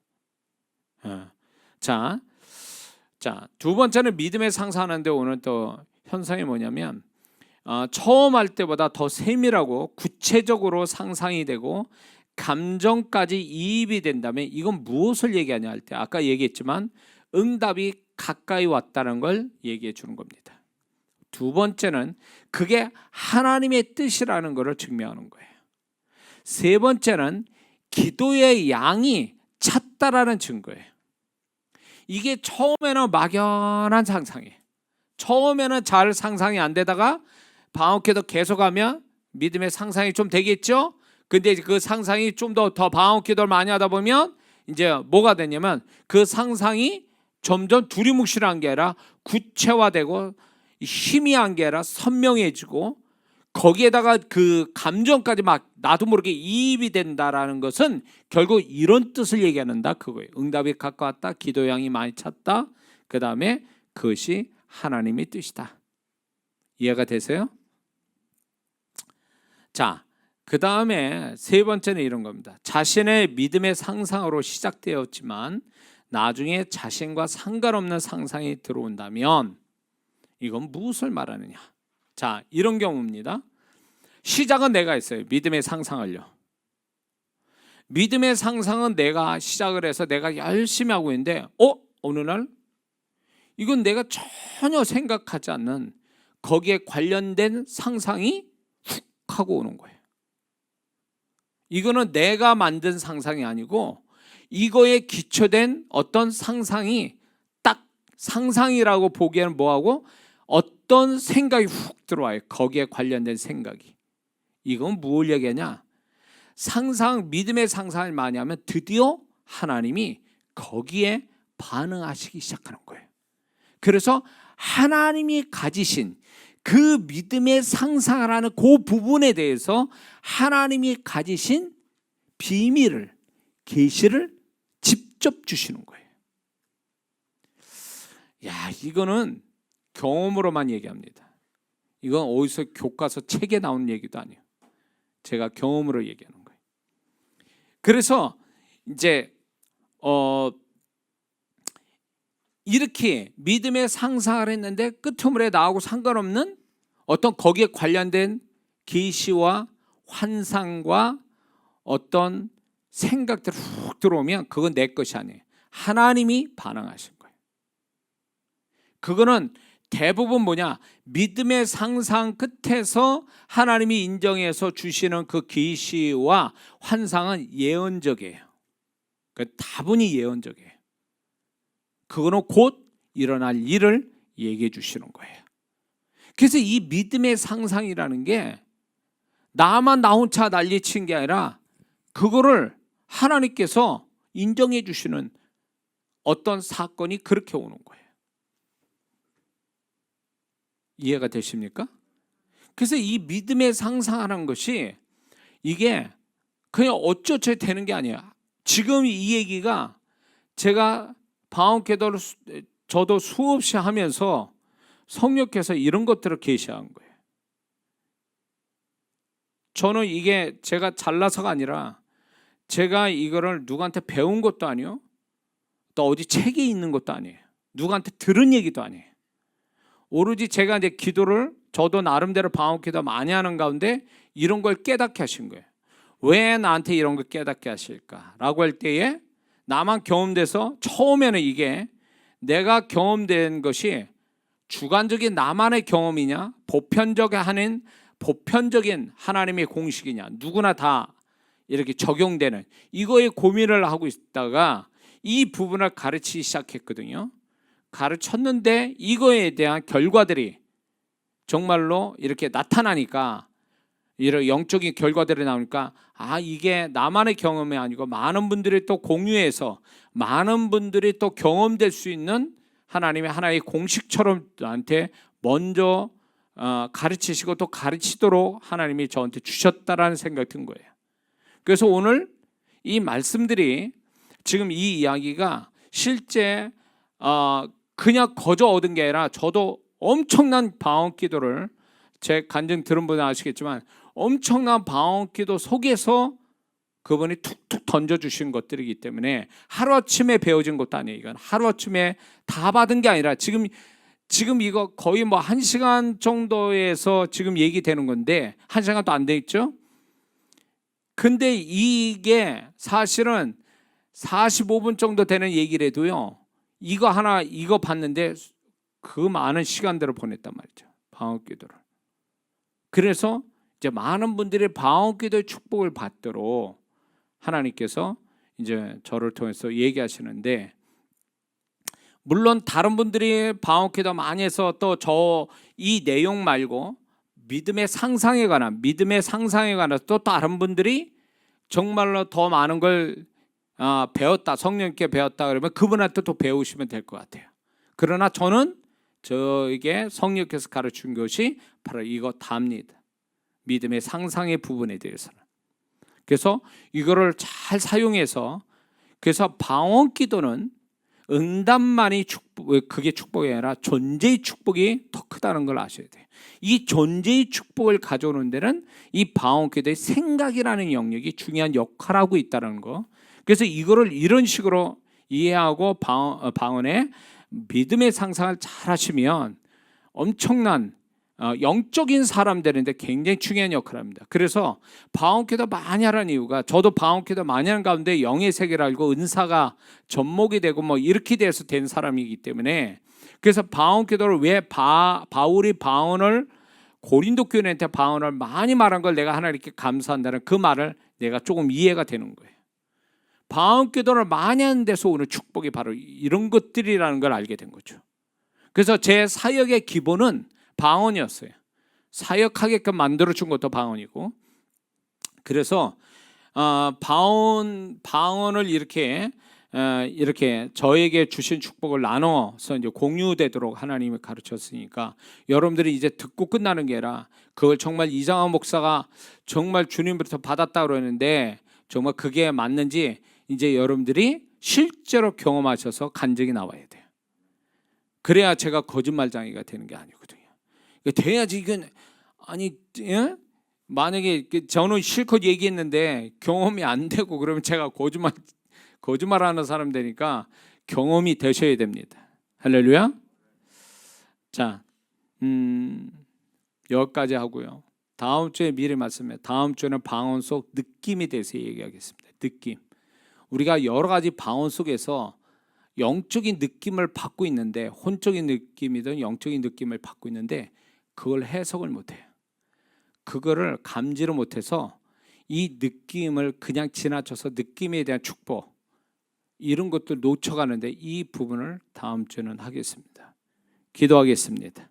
자, 두 번째는 믿음의 상상하는데 오늘 또 현상이 뭐냐면 처음 할 때보다 더 세밀하고 구체적으로 상상이 되고 감정까지 이입이 된다면 이건 무엇을 얘기하냐 할 때 아까 얘기했지만 응답이 가까이 왔다는 걸 얘기해 주는 겁니다. 두 번째는 그게 하나님의 뜻이라는 것을 증명하는 거예요. 세 번째는 기도의 양이 찼다라는 증거예요. 이게 처음에는 막연한 상상이에요. 처음에는 잘 상상이 안 되다가 방언기도 계속하면 믿음의 상상이 좀 되겠죠. 근데 그 상상이 좀 더 방언기도를 많이 하다 보면 이제 뭐가 되냐면 그 상상이 점점 두리뭉실한 게 아니라 구체화되고 희미한 게 아니라 선명해지고 거기에다가 그 감정까지 막 나도 모르게 이입이 된다라는 것은 결국 이런 뜻을 얘기한다 그거예요. 응답이 가까웠다, 기도양이 많이 찼다. 그 다음에 그것이 하나님의 뜻이다. 이해가 되세요? 자, 그 다음에 세 번째는 이런 겁니다. 자신의 믿음의 상상으로 시작되었지만 나중에 자신과 상관없는 상상이 들어온다면 이건 무엇을 말하느냐? 자, 이런 경우입니다. 시작은 내가 했어요. 믿음의 상상을요. 믿음의 상상은 내가 시작을 해서 내가 열심히 하고 있는데 어느 날 이건 내가 전혀 생각하지 않는 거기에 관련된 상상이 훅 하고 오는 거예요. 이거는 내가 만든 상상이 아니고 이거에 기초된 어떤 상상이 딱 상상이라고 보기에는 뭐하고 어떤 생각이 훅 들어와요. 거기에 관련된 생각이. 이건 무엇을 얘기하냐? 믿음의 상상을 많이 하면 드디어 하나님이 거기에 반응하시기 시작하는 거예요. 그래서 하나님이 가지신 그 믿음의 상상을 하는 그 부분에 대해서 하나님이 가지신 비밀을, 계시를 직접 주시는 거예요. 야, 이거는 경험으로만 얘기합니다. 이건 어디서 교과서 책에 나오는 얘기도 아니에요. 제가 경험으로 얘기하는 거예요. 그래서 이제 이렇게 믿음의 상상을 했는데 끝으로 나하고 상관없는 어떤 거기에 관련된 계시와 환상과 어떤 생각들이 훅 들어오면 그건 내 것이 아니에요. 하나님이 반응하신 거예요. 그거는 대부분 뭐냐? 믿음의 상상 끝에서 하나님이 인정해서 주시는 그 계시와 환상은 예언적이에요. 다분히 예언적이에요. 그거는 곧 일어날 일을 얘기해 주시는 거예요. 그래서 이 믿음의 상상이라는 게 나만 나 혼자 난리친 게 아니라 그거를 하나님께서 인정해 주시는 어떤 사건이 그렇게 오는 거예요. 이해가 되십니까? 그래서 이 믿음의 상상하는 것이 이게 그냥 어쩌저 되는 게 아니에요. 지금 이 얘기가 제가 방언기도를 저도 수없이 하면서 성령께서 이런 것들을 계시한 거예요. 저는 이게 제가 잘나서가 아니라 제가 이거를 누구한테 배운 것도 아니요, 또 어디 책에 있는 것도 아니에요. 누구한테 들은 얘기도 아니에요. 오로지 제가 이제 기도를 저도 나름대로 방언기도 많이 하는 가운데 이런 걸 깨닫게 하신 거예요. 왜 나한테 이런 걸 깨닫게 하실까라고 할 때에 나만 경험돼서 처음에는 이게 내가 경험된 것이 주관적인 나만의 경험이냐 보편적인 하나님의 공식이냐, 누구나 다 이렇게 적용되는 이거에 고민을 하고 있다가 이 부분을 가르치기 시작했거든요. 가르쳤는데 이거에 대한 결과들이 정말로 이렇게 나타나니까, 이런 영적인 결과들이 나오니까 이게 나만의 경험이 아니고 많은 분들이 또 공유해서 많은 분들이 또 경험될 수 있는 하나님의 하나의 공식처럼 나한테 먼저 가르치시고 또 가르치도록 하나님이 저한테 주셨다라는 생각이 든 거예요. 그래서 오늘 이 말씀들이 지금 이 이야기가 실제 그냥 거저 얻은 게 아니라 저도 엄청난 방언기도를 제 간증 들은 분은 아시겠지만 엄청난 방언기도 속에서 그분이 툭툭 던져주신 것들이기 때문에 하루아침에 배워진 것도 아니에요. 이건 하루아침에 다 받은 게 아니라 지금 이거 거의 뭐 1시간 정도에서 지금 얘기되는 건데 1시간도 안 돼 있죠. 근데 이게 사실은 45분 정도 되는 얘기라도요, 이거 봤는데 그 많은 시간들을 보냈단 말이죠, 방언기도를. 그래서 이제 많은 분들이 방언기도의 축복을 받도록 하나님께서 이제 저를 통해서 얘기하시는데, 물론 다른 분들이 방언기도 많이 해서 또 이 내용 말고 믿음의 상상에 관해서 또 다른 분들이 정말로 더 많은 걸 배웠다, 성령께 배웠다 그러면 그분한테 또 배우시면 될 것 같아요. 그러나 저는 저에게 성령께서 가르친 것이 바로 이거 답니다. 믿음의 상상의 부분에 대해서는. 그래서 이거를 잘 사용해서, 그래서 방언기도는 응답만이 그게 축복이 아니라 존재의 축복이 더 크다는 걸 아셔야 돼요. 이 존재의 축복을 가져오는 데는 이 방언기도의 생각이라는 영역이 중요한 역할을 하고 있다는 거. 그래서 이거를 이런 식으로 이해하고 방언의 믿음의 상상을 잘 하시면 엄청난 영적인 사람 되는데 굉장히 중요한 역할을 합니다. 그래서 방언기도 많이 하라는 이유가, 저도 방언기도 많이 하는 가운데 영의 세계를 알고 은사가 접목이 되고 뭐 이렇게 돼서 된 사람이기 때문에, 그래서 방언기도를 왜 바울이 고린도 교인한테 방언을 많이 말한 걸 내가 하나님께 감사한다는 그 말을 내가 조금 이해가 되는 거예요. 방언기도를 많이 하는 데서 오는 축복이 바로 이런 것들이라는 걸 알게 된 거죠. 그래서 제 사역의 기본은 방언이었어요. 사역하게끔 만들어준 것도 방언이고, 그래서 방언을 이렇게 저에게 주신 축복을 나눠서 이제 공유되도록 하나님이 가르쳤으니까, 여러분들이 이제 듣고 끝나는 게 아니라 그걸 정말 이장한 목사가 정말 주님부터 받았다 그러는데 정말 그게 맞는지 이제 여러분들이 실제로 경험하셔서 간증이 나와야 돼요. 그래야 제가 거짓말쟁이가 되는 게 아니거든요. 돼야지. 이건 예? 만약에 저는 실컷 얘기했는데 경험이 안 되고 그러면 제가 거짓말하는 사람 되니까 경험이 되셔야 됩니다. 할렐루야. 자, 여기까지 하고요. 다음 주에 미리 말씀해. 다음 주에는 방언 속 느낌에 대해서 얘기하겠습니다. 느낌. 우리가 여러 가지 방언 속에서 영적인 느낌을 받고 있는데, 혼적인 느낌이든 영적인 느낌을 받고 있는데 그걸 해석을 못해요. 그거를 감지를 못해서 이 느낌을 그냥 지나쳐서 느낌에 대한 축복, 이런 것들 놓쳐가는데, 이 부분을 다음 주에는 하겠습니다. 기도하겠습니다.